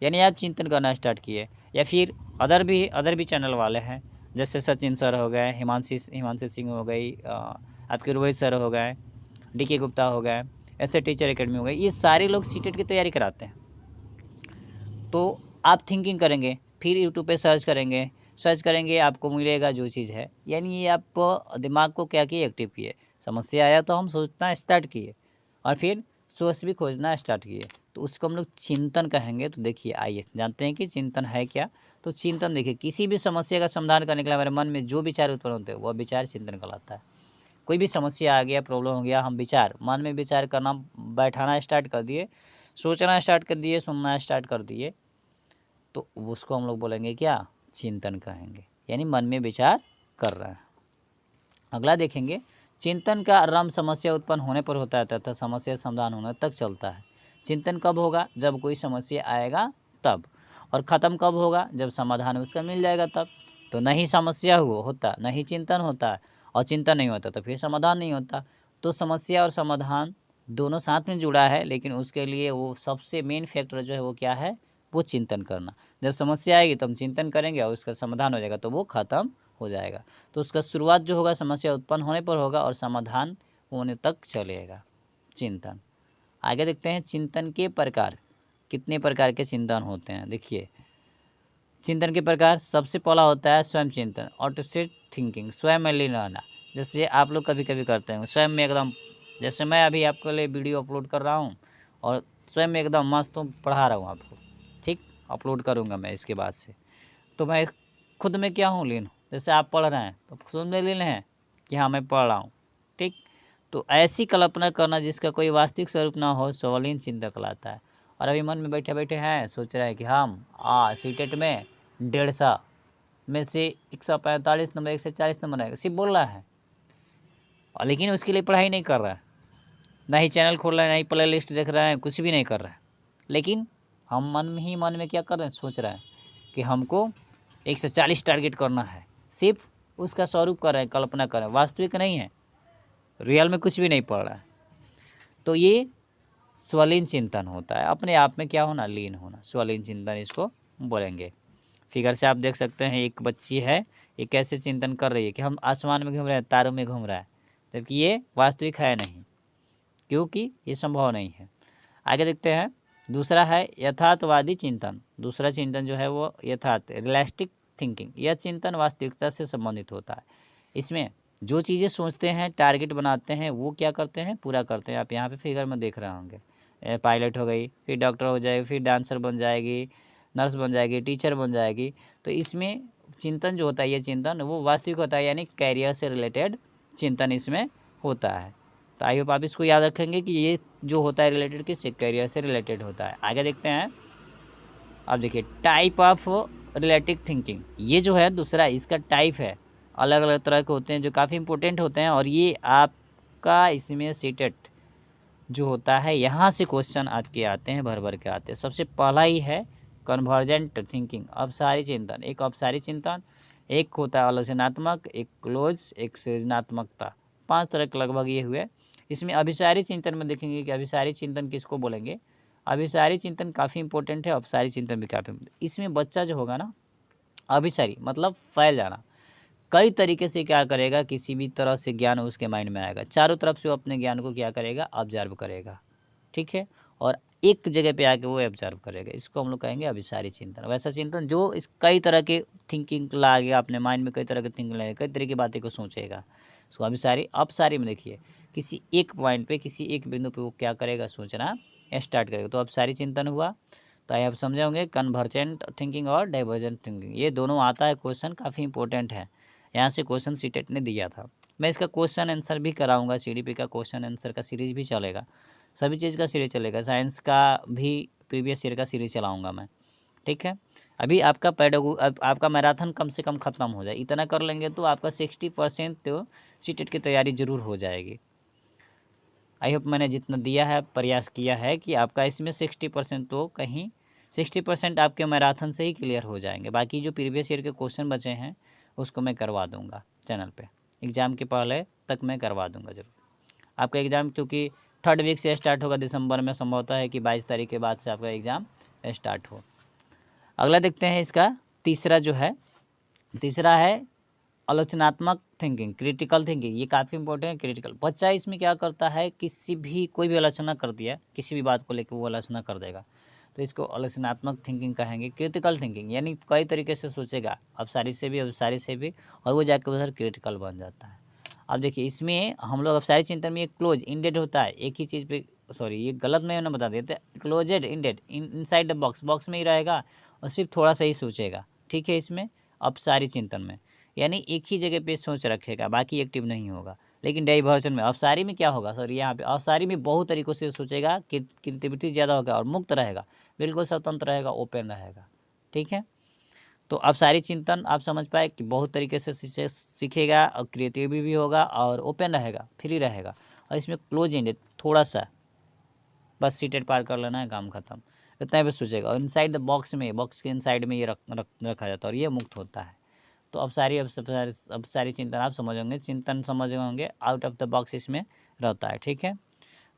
यानी आप चिंतन करना स्टार्ट किए। या फिर अदर भी चैनल वाले हैं, जैसे सचिन सर हो गए, हिमांशी सिंह हो गई, आपके रोहित सर हो गए, DK गुप्ता हो गए, ऐसे टीचर एकेडमी हो गई, ये सारे लोग सीटेट की तैयारी कराते हैं। तो आप थिंकिंग करेंगे, फिर यूट्यूब पे सर्च करेंगे, आपको मिलेगा जो चीज़ है। यानी ये आप दिमाग को क्या किए, एक्टिव किए। समस्या आया तो हम सोचना स्टार्ट किए और फिर सोर्स भी खोजना स्टार्ट किए, तो उसको हम लोग चिंतन कहेंगे। तो देखिए, आइए जानते हैं कि चिंतन है क्या। तो चिंतन देखिए, किसी भी समस्या का समाधान करने के लिए हमारे मन में जो विचार उत्पन्न होते हैं वह विचार चिंतन कहलाता है। कोई भी समस्या आ गया, प्रॉब्लम हो गया, हम मन में विचार करना, बैठाना स्टार्ट कर दिए, सोचना स्टार्ट कर दिए, सुनना स्टार्ट कर दिए, तो उसको हम लोग बोलेंगे क्या, चिंतन कहेंगे। यानी मन में विचार कर रहे हैं। अगला देखेंगे, चिंतन का आरंभ समस्या उत्पन्न होने पर होता है तथा समस्या समाधान होने तक चलता है। चिंतन कब होगा, जब कोई समस्या आएगा तब, और ख़त्म कब होगा, जब समाधान उसका मिल जाएगा तब। तो नहीं समस्या होता, नहीं चिंतन होता, और चिंतन नहीं होता तो फिर समाधान नहीं होता। तो समस्या और समाधान दोनों साथ में जुड़ा है, लेकिन उसके लिए वो सबसे मेन फैक्टर जो है वो क्या है, वो चिंतन करना। जब समस्या आएगी तो हम चिंतन करेंगे और उसका समाधान हो जाएगा, तो वो ख़त्म हो जाएगा। तो उसका शुरुआत जो होगा समस्या उत्पन्न होने पर होगा और समाधान होने तक चलेगा, चिंतन। आगे देखते हैं चिंतन के प्रकार, कितने प्रकार के चिंतन होते हैं। देखिए, चिंतन के प्रकार, सबसे पहला होता है स्वयं चिंतन, ऑटोसेट थिंकिंग, स्वयं में लीन रहना। जैसे आप लोग कभी कभी करते हैं स्वयं में एकदम, जैसे मैं अभी आपके लिए वीडियो अपलोड कर रहा हूँ और स्वयं में एकदम मस्त पढ़ा रहा हूँ आपको, ठीक, अपलोड करूँगा मैं इसके बाद से, तो मैं खुद में क्या हूँ, लीन हूँ। जैसे आप पढ़ रहे हैं तो खुद में लीन है कि हाँ मैं पढ़ रहा हूँ, ठीक। तो ऐसी कल्पना करना जिसका कोई वास्तविक स्वरूप ना हो, स्वलीन चिंतन कहलाता है। और अभी मन में बैठे बैठे हैं, सोच रहे हैं कि हम सीटेट में 150 में से 145 नंबर, 140 नंबर आएगा, सिर्फ बोल रहा है, और लेकिन उसके लिए पढ़ाई नहीं कर रहा है, ना ही चैनल खोल रहा है, ना ही प्ले लिस्ट देख रहा है, कुछ भी नहीं कर रहा है। लेकिन हम मन में क्या कर रहे हैं, सोच रहे हैं कि हमको 140 टारगेट करना है, सिर्फ उसका स्वरूप कर रहे हैं, कल्पना कर रहे हैं, वास्तविक नहीं है, रियल में कुछ भी नहीं पढ़ रहा है। तो ये स्वलीन चिंतन होता है, अपने आप में क्या होना, लीन होना, स्वलीन चिंतन इसको बोलेंगे। फिगर से आप देख सकते हैं, एक बच्ची है, ये कैसे चिंतन कर रही है कि हम आसमान में घूम रहे हैं, तारों में घूम रहा है, जबकि ये वास्तविक है नहीं, क्योंकि ये संभव नहीं है। आगे देखते हैं, दूसरा है यथार्थवादी चिंतन। दूसरा चिंतन जो है वो यथार्थ, रियलिस्टिक थिंकिंग। यह चिंतन वास्तविकता से संबंधित होता है। इसमें जो चीज़ें सोचते हैं, टारगेट बनाते हैं, वो क्या करते हैं, पूरा करते हैं। आप यहाँ पे फिगर में देख रहे होंगे, पायलट हो गई, फिर डॉक्टर हो जाएगी, फिर डांसर बन जाएगी, नर्स बन जाएगी, टीचर बन जाएगी। तो इसमें चिंतन जो होता है, ये चिंतन वो वास्तविक होता है, यानी कैरियर से रिलेटेड चिंतन इसमें होता है। तो आई होप आप इसको याद रखेंगे कि ये जो होता है रिलेटेड किससे, कैरियर से रिलेटेड होता है। आगे देखते हैं, अब देखिए टाइप ऑफ रिलेटिव थिंकिंग, ये जो है दूसरा, इसका टाइप है, अलग अलग तरह के होते हैं जो काफ़ी इंपॉर्टेंट होते हैं। और ये आपका इसमें सीटेट जो होता है, यहाँ से क्वेश्चन आपके आते हैं, भर भर के आते हैं। सबसे पहला ही है कन्वर्जेंट थिंकिंग, अपसारी चिंतन। एक अपसारी चिंतन, एक होता है आलोचनात्मक, एक क्लोज, एक सृजनात्मकता। 5 तरह के लगभग ये हुए। इसमें अभिसारी चिंतन में देखेंगे कि अभिसारी चिंतन किसको बोलेंगे। अभिसारी चिंतन काफ़ी इंपॉर्टेंट है, औपचारिक चिंतन भी काफ़ी। इसमें बच्चा जो होगा ना, अभिसारी मतलब फैल जाना, कई तरीके से क्या करेगा, किसी भी तरह से ज्ञान उसके माइंड में आएगा, चारों तरफ से वो अपने ज्ञान को क्या करेगा, ऑब्जर्व करेगा, ठीक है, और एक जगह पे आके वो ऑब्जर्व करेगा। इसको हम लोग कहेंगे अभिसारी चिंतन। वैसा चिंतन जो इस कई तरह के थिंकिंग लाएगा अपने माइंड में, कई तरह के थिंकिंग लाएगा, कई तरह की बातें को सोचेगा, उसको अभिसारी। अपसारी में देखिए, किसी एक पॉइंट पे, किसी एक बिंदु पे वो क्या करेगा, सोचना स्टार्ट करेगा, तो अपसारी चिंतन हुआ। तो आप समझे होंगे कन्वर्जेंट थिंकिंग और डाइवर्जेंट थिंकिंग, ये दोनों आता है क्वेश्चन, काफ़ी इंपॉर्टेंट है। यहाँ से क्वेश्चन सीटेट ने दिया था। मैं इसका क्वेश्चन आंसर भी कराऊंगा, सीडीपी का क्वेश्चन आंसर का सीरीज भी चलेगा, सभी चीज़ का सीरीज चलेगा, साइंस का भी प्रीवियस ईयर का सीरीज चलाऊंगा मैं, ठीक है। अभी आपका आपका मैराथन कम से कम ख़त्म हो जाए, इतना कर लेंगे तो आपका 60% तो सीटेट की तैयारी ज़रूर हो जाएगी। आई होप मैंने जितना दिया है, प्रयास किया है कि आपका इसमें 60% तो कहीं 60% आपके मैराथन से ही क्लियर हो जाएंगे। बाकी जो प्रीवियस ईयर के क्वेश्चन बचे हैं उसको मैं करवा दूंगा चैनल पे, एग्ज़ाम के पहले तक मैं करवा दूंगा ज़रूर। आपका एग्ज़ाम क्योंकि 3rd वीक से स्टार्ट होगा दिसंबर में, संभवतः है कि 22 तारीख के बाद से आपका एग्ज़ाम स्टार्ट हो। अगला देखते हैं इसका तीसरा जो है, तीसरा है आलोचनात्मक थिंकिंग, क्रिटिकल थिंकिंग। ये काफ़ी इंपॉर्टेंट है, क्रिटिकल। बच्चा इसमें क्या करता है, किसी भी कोई भी आलोचना कर दिया, किसी भी बात को लेकर वो आलोचना कर देगा, तो इसको आलोचनात्मक थिंकिंग कहेंगे। क्रिटिकल थिंकिंग यानी कई तरीके से सोचेगा, अपसारी से भी, अभिसारी से भी, और वो जाकर उधर क्रिटिकल बन जाता है। अब देखिए इसमें हम लोग अपसारी चिंतन में एक क्लोज इंडेड होता है, एक ही चीज़ पे, सॉरी ये गलत मैंने बता दिया था, closed ended inside the box, box में ही रहेगा और सिर्फ थोड़ा सा ही सोचेगा, ठीक है। इसमें अपसारी चिंतन में यानी एक ही जगह पे सोच रखेगा, बाकी एक्टिव नहीं होगा। लेकिन डाइवर्जन में, अपसारी में क्या होगा, सॉरी यहाँ पे अपसारी में बहुत तरीक़ों से सोचेगा, क्रिएटिविटी ज़्यादा होगा और मुक्त रहेगा, बिल्कुल स्वतंत्र रहेगा, ओपन रहेगा, ठीक है। तो अपसारी चिंतन आप समझ पाए कि बहुत तरीके से सीखेगा और क्रिएटिव भी होगा और ओपन रहेगा, फ्री रहेगा। और इसमें क्लोज एंडेड, थोड़ा सा बस सीटेड पार कर लेना है, काम खत्म, इतना ही बस सोचेगा। और इनसाइड द बॉक्स में, बॉक्स के इनसाइड में ये रखा जाता है और ये मुक्त होता है। तो अब सारी चिंतन आप समझ होंगे, चिंतन समझ होंगे, आउट ऑफ द बॉक्स इसमें रहता है, ठीक है।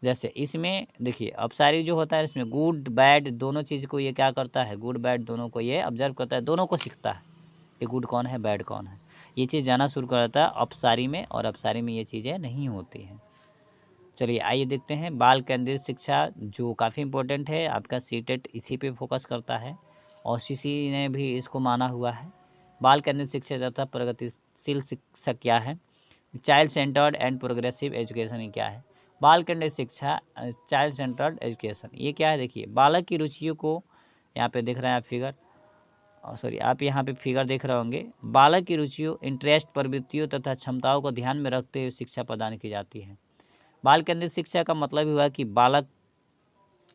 जैसे इसमें देखिए अब सारी जो होता है इसमें गुड बैड दोनों चीज़ को ये क्या करता है, गुड बैड दोनों को ये ऑब्जर्व करता है, दोनों को सीखता है कि गुड कौन है, बैड कौन है, ये चीज़ जाना शुरू कर देता है अपसारी में, और अपसारी में ये चीज़ें नहीं होती हैं। चलिए आइए देखते हैं बाल केंद्रित शिक्षा, जो काफ़ी इंपॉर्टेंट है, आपका सीटेट इसी पे फोकस करता है और सीसी ने भी इसको माना हुआ है। बाल केंद्रित शिक्षा तथा प्रगतिशील शिक्षा क्या है, child centred and progressive education क्या है। बाल केंद्रित शिक्षा, चाइल्ड सेंटर्ड एजुकेशन, ये क्या है, देखिए बालक की रुचियों को, यहाँ पे देख रहे हैं आप फिगर, सॉरी आप यहाँ पे फिगर देख रहे होंगे, बालक की रुचियों, इंटरेस्ट, प्रवृत्तियों तथा क्षमताओं को ध्यान में रखते हुए शिक्षा प्रदान की जाती है। बाल केंद्रित शिक्षा का मतलब हुआ कि बालक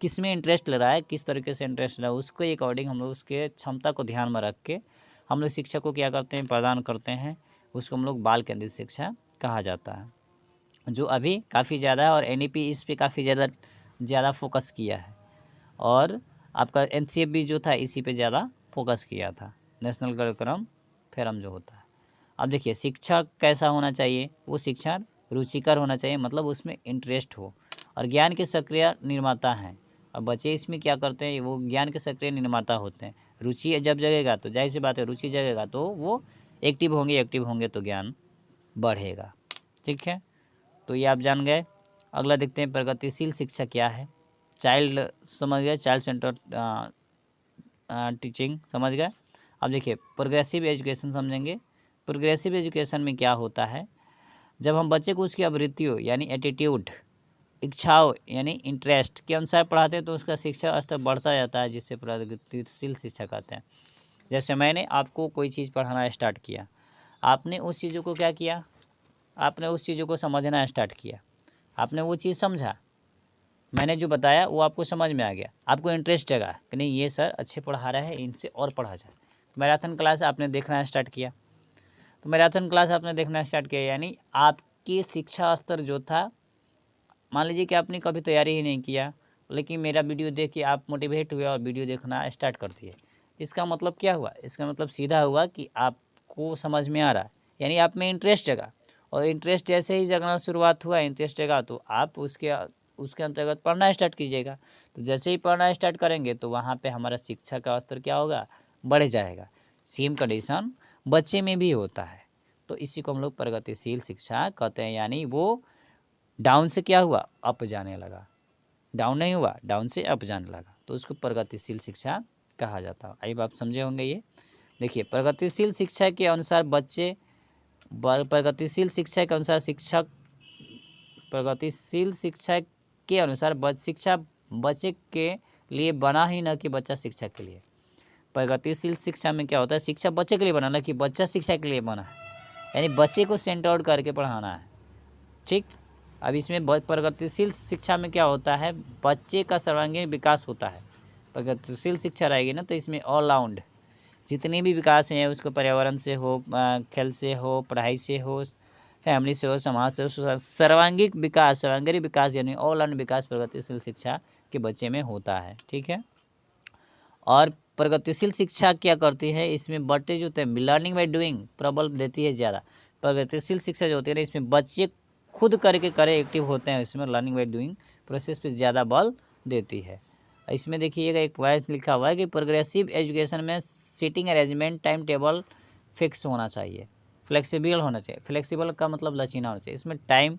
किस में इंटरेस्ट ले रहा है, किस तरीके से इंटरेस्ट ले रहा है, उसके अकॉर्डिंग हम लोग उसके क्षमता को ध्यान में रख के हम लोग शिक्षा को क्या करते हैं, प्रदान करते हैं, उसको हम लोग बाल केंद्रित शिक्षा कहा जाता है, जो अभी काफ़ी ज़्यादा है और एनईपी इस पे काफ़ी ज़्यादा फोकस किया है, और आपका एनसीएफ भी जो था इसी पे ज़्यादा फोकस किया था, नेशनल करिकुलम फेरम जो होता है। अब देखिए शिक्षा कैसा होना चाहिए, वो शिक्षा रुचिकर होना चाहिए, मतलब उसमें इंटरेस्ट हो, और ज्ञान के सक्रिय निर्माता हैं। और बच्चे इसमें क्या करते हैं, वो ज्ञान के सक्रिय निर्माता होते हैं। रुचि जब जगेगा तो जाहिर सी बात है, रुचि जगेगा तो वो एक्टिव होंगे तो ज्ञान बढ़ेगा, ठीक है। तो ये आप जान गए। अगला देखते हैं प्रगतिशील शिक्षा क्या है, चाइल्ड समझ गए, चाइल्ड सेंटर टीचिंग समझ गए। अब देखिए प्रोग्रेसिव एजुकेशन समझेंगे। प्रोग्रेसिव एजुकेशन में क्या होता है, जब हम बच्चे को उसकी आवृत्तियों यानी एटीट्यूड, इच्छाओं यानी इंटरेस्ट के अनुसार पढ़ाते हैं तो उसका शिक्षा स्तर बढ़ता जाता है, जिससे प्रगतिशील शिक्षा कहते हैं। जैसे मैंने आपको कोई चीज़ पढ़ाना स्टार्ट किया, आपने उस चीज़ों को क्या किया, आपने उस चीज़ों को समझना स्टार्ट किया, आपने वो चीज़ समझा, मैंने जो बताया वो आपको समझ में आ गया, आपको इंटरेस्ट जगा कि नहीं ये सर अच्छे पढ़ा रहे हैं, इनसे और पढ़ा जाए। मैराथन क्लास आपने देखना स्टार्ट किया, तो मैराथन क्लास आपने देखना स्टार्ट किया यानी आपकी शिक्षा स्तर जो था, मान लीजिए कि आपने कभी तैयारी ही नहीं किया, लेकिन मेरा वीडियो देख के आप मोटिवेट हुए और वीडियो देखना स्टार्ट कर दिए, इसका मतलब क्या हुआ, इसका मतलब सीधा हुआ कि आपको समझ में आ रहा है, यानी आप में इंटरेस्ट जगा, और इंटरेस्ट जैसे ही जगना शुरुआत हुआ, इंटरेस्ट जगा तो आप उसके उसके अंतर्गत पढ़ना स्टार्ट कीजिएगा। तो जैसे ही पढ़ना स्टार्ट करेंगे तो वहाँ पे हमारा शिक्षा का स्तर क्या होगा, बढ़ जाएगा। सेम कंडीशन बच्चे में भी होता है। तो इसी को हम लोग प्रगतिशील शिक्षा कहते हैं, यानी वो डाउन से क्या हुआ, अप जाने लगा, डाउन नहीं हुआ, डाउन से अप जाने लगा, तो उसको प्रगतिशील शिक्षा कहा जाता है। आई बात समझे होंगे ये। देखिए प्रगतिशील शिक्षा के अनुसार बच्चे प्रगतिशील शिक्षा के अनुसार शिक्षक प्रगतिशील शिक्षा के अनुसार शिक्षा बच्चे के लिए बना ही न कि बच्चा शिक्षा के लिए। प्रगतिशील शिक्षा में क्या होता है, शिक्षा बच्चे के लिए बना, न कि बच्चा शिक्षा के लिए बना है, यानी बच्चे को सेंटर आउट करके पढ़ाना है। ठीक, अब इसमें प्रगतिशील शिक्षा में क्या होता है, बच्चे का सर्वांगीण विकास होता है। प्रगतिशील शिक्षा रहेगी ना तो इसमें ऑल राउंड जितने भी विकास हैं, उसको पर्यावरण से हो, खेल से हो, पढ़ाई से हो, फैमिली से हो, समाज से हो, सर्वांगीण विकास यानी ऑल राउंड विकास प्रगतिशील शिक्षा के बच्चे में होता है। ठीक है, और प्रगतिशील शिक्षा क्या करती है, इसमें बच्चे जो होते हैं लर्निंग बाय डूइंग प्रबल देती है ज़्यादा। प्रगतिशील शिक्षा जो होती है ना, इसमें बच्चे खुद करके एक्टिव होते हैं, इसमें लर्निंग बाय डूइंग प्रोसेस पे ज़्यादा बल देती है। इसमें देखिएगा एक वाइज लिखा हुआ है कि प्रोग्रेसिव एजुकेशन में seating arrangement time table fix होना चाहिए, फ्लेक्सिबल होना चाहिए। फ्लेक्सिबल का मतलब लचीना होना चाहिए, इसमें टाइम,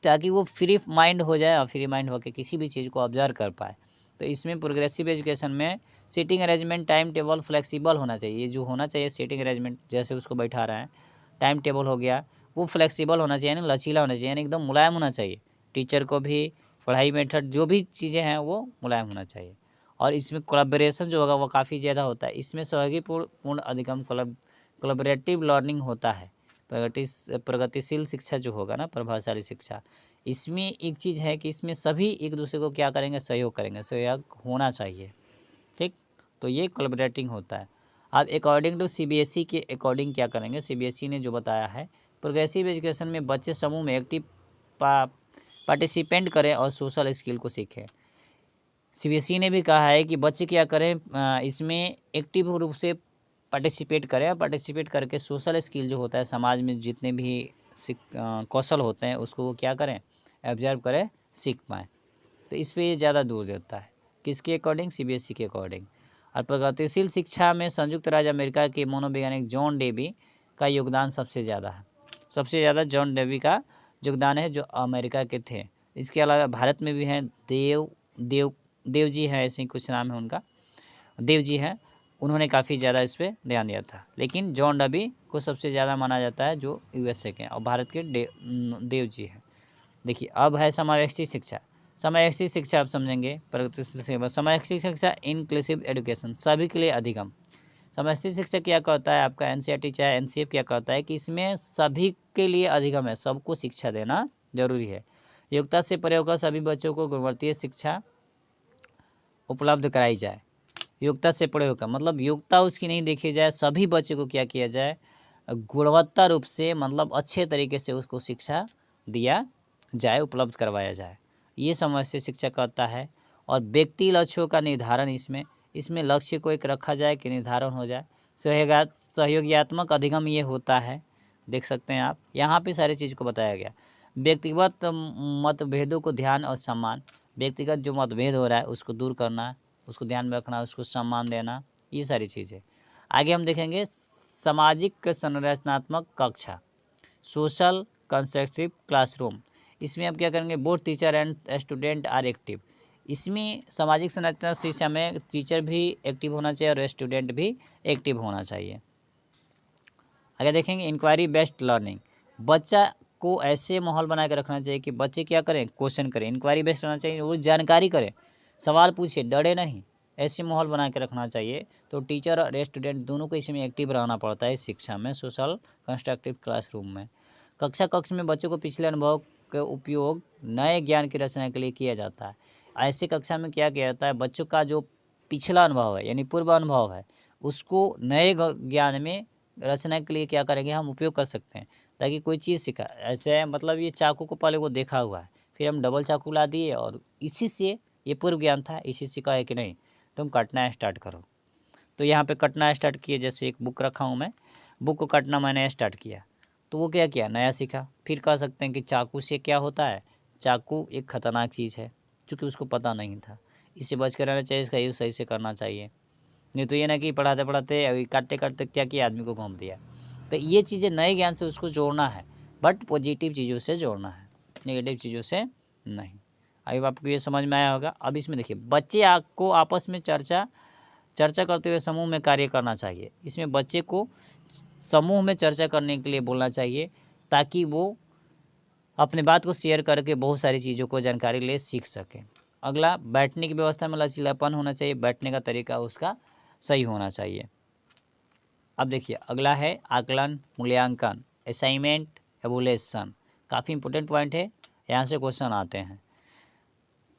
ताकि वो फ्री माइंड हो जाए और फ्री माइंड होकर किसी भी चीज़ को ऑब्जर्व कर पाए। तो इसमें प्रोग्रेसिव एजुकेशन में seating arrangement time table flexible होना चाहिए। ये जो होना चाहिए सीटिंग अरेंजमेंट, जैसे उसको बैठा रहा है, टाइम टेबल हो गया, वो फ्लेक्सिबल होना चाहिए, यानी लचीला होना चाहिए, यानी एकदम मुलायम होना चाहिए। टीचर को भी पढ़ाई मेथड जो भी चीज़ें हैं वो मुलायम होना चाहिए। और इसमें कोलैबोरेशन जो होगा वो काफ़ी ज़्यादा होता है। इसमें सहयोगीपूर्ण अधिगम कोलैबोरेटिव लर्निंग होता है। प्रगतिशील शिक्षा जो होगा ना, प्रभावशाली शिक्षा, इसमें एक चीज़ है कि इसमें सभी एक दूसरे को क्या करेंगे, सहयोग करेंगे, सहयोग होना चाहिए। ठीक, तो ये कोलैबोरेटिंग होता है। अब अकॉर्डिंग टू CBSE के अकॉर्डिंग क्या करेंगे, CBSE ने जो बताया है, प्रोग्रेसिव एजुकेशन में बच्चे समूह में एक्टिव पार्टिसिपेंट करें और सोशल स्किल को सीखें। CBSE ने भी कहा है कि बच्चे क्या करें, इसमें एक्टिव रूप से पार्टिसिपेट करें, और पार्टिसिपेट करके सोशल स्किल जो होता है, समाज में जितने भी कौशल होते हैं उसको वो क्या करें, ऑब्जर्व करें, सीख पाएँ। तो इस पर ये ज़्यादा जोर देता है, किसके अकॉर्डिंग, CBSE के अकॉर्डिंग। और प्रगतिशील शिक्षा में संयुक्त राज्य अमेरिका के मनोवैज्ञानिक जॉन डेवी का योगदान सबसे ज़्यादा है। सबसे ज़्यादा जॉन डेवी का योगदान है, जो अमेरिका के थे। इसके अलावा भारत में भी हैं, देव जी है, ऐसे ही कुछ नाम है उनका, देव जी है, उन्होंने काफ़ी ज़्यादा इस पर ध्यान दिया था। लेकिन जॉन डेवी को सबसे ज़्यादा माना जाता है जो USA के हैं, और भारत के देव जी हैं। देखिए अब है समावेशी शिक्षा। समावेशी शिक्षा आप समझेंगे, प्रगतिशील समावेशी शिक्षा इंक्लूसिव एजुकेशन, सभी के लिए अधिगम। समावेशी शिक्षा क्या कहता है, आपका NCERT चाहे NCF क्या कहता है कि इसमें सभी के लिए अधिगम है, सबको शिक्षा देना जरूरी है। योग्यता से परे होकर सभी बच्चों को गुणवत्तीय शिक्षा उपलब्ध कराई जाए। योग्यता से परे होकर मतलब योग्यता उसकी नहीं देखी जाए, सभी बच्चे को क्या किया जाए, गुणवत्ता रूप से, मतलब अच्छे तरीके से उसको शिक्षा दिया जाए, उपलब्ध करवाया जाए, ये समस्या शिक्षा कहता है। और व्यक्ति लक्ष्यों का निर्धारण, इसमें लक्ष्य को एक रखा जाए कि निर्धारण हो जाए। सहयोगात्मक अधिगम ये होता है, देख सकते हैं आप, यहाँ पे सारी चीज़ को बताया गया। व्यक्तिगत मतभेदों को ध्यान और सम्मान, व्यक्तिगत जो मतभेद हो रहा है उसको दूर करना, उसको ध्यान में रखना, उसको सम्मान देना, ये सारी चीज़ें। आगे हम देखेंगे सामाजिक संरचनात्मक कक्षा, सोशल कंस्ट्रक्टिव क्लासरूम। इसमें आप क्या करेंगे, both teacher and student are active. इसमें सामाजिक संरचना शिक्षा में टीचर भी एक्टिव होना चाहिए और स्टूडेंट भी एक्टिव होना चाहिए। आगे देखेंगे इंक्वायरी बेस्ड लर्निंग, बच्चा को ऐसे माहौल बना के रखना चाहिए कि बच्चे क्या करें, क्वेश्चन करें, इंक्वायरी बेस्ड रहना चाहिए, वो जानकारी करें, सवाल पूछे, डरे नहीं, ऐसे माहौल बना के रखना चाहिए। तो टीचर और स्टूडेंट दोनों को इसमें एक्टिव रहना पड़ता है शिक्षा में, सोशल कंस्ट्रक्टिव क्लासरूम में। कक्षा में बच्चों को पिछले अनुभव का उपयोग नए ज्ञान की रचना के लिए किया जाता है। ऐसी कक्षा में क्या किया जाता है, बच्चों का जो पिछला अनुभव है यानी पूर्व अनुभव है, उसको नए ज्ञान में रचना के लिए क्या करेंगे, हम उपयोग कर सकते हैं, ताकि कोई चीज़ सीखा। ऐसे मतलब ये चाकू को पहले वो देखा हुआ है, फिर हम डबल चाकू ला दिए और इसी से, ये पूर्व ज्ञान था, इसी से कहा है कि नहीं तुम काटना स्टार्ट करो। तो यहाँ पे कटना स्टार्ट किए, जैसे एक बुक रखा हूँ मैं, बुक को काटना मैंने स्टार्ट किया, तो वो क्या किया, नया सीखा। फिर कह सकते हैं कि चाकू से क्या होता है, चाकू एक खतरनाक चीज़ है, क्योंकि उसको पता नहीं था। इससे बच कर रहना चाहिए, इसका यूज़ सही से करना चाहिए। नहीं तो ये ना कि पढ़ाते पढ़ाते काटते काटते क्या किया, आदमी को घूम दिया। तो ये चीज़ें नए ज्ञान से उसको जोड़ना है, बट पॉजिटिव चीज़ों से जोड़ना है, नेगेटिव चीज़ों से नहीं। अभी आपको ये समझ में आया होगा। अब इसमें देखिए, बच्चे को आपस में चर्चा करते हुए समूह में कार्य करना चाहिए। इसमें बच्चे को समूह में चर्चा करने के लिए बोलना चाहिए, ताकि वो अपने बात को शेयर करके बहुत सारी चीज़ों को जानकारी ले सीख सके। अगला, बैठने की व्यवस्था में लचीलापन होना चाहिए, बैठने का तरीका उसका सही होना चाहिए। अब देखिए, अगला है आकलन, मूल्यांकन, असाइनमेंट, एवोल्यूशन। काफ़ी इंपॉर्टेंट पॉइंट है, यहाँ से क्वेश्चन आते हैं।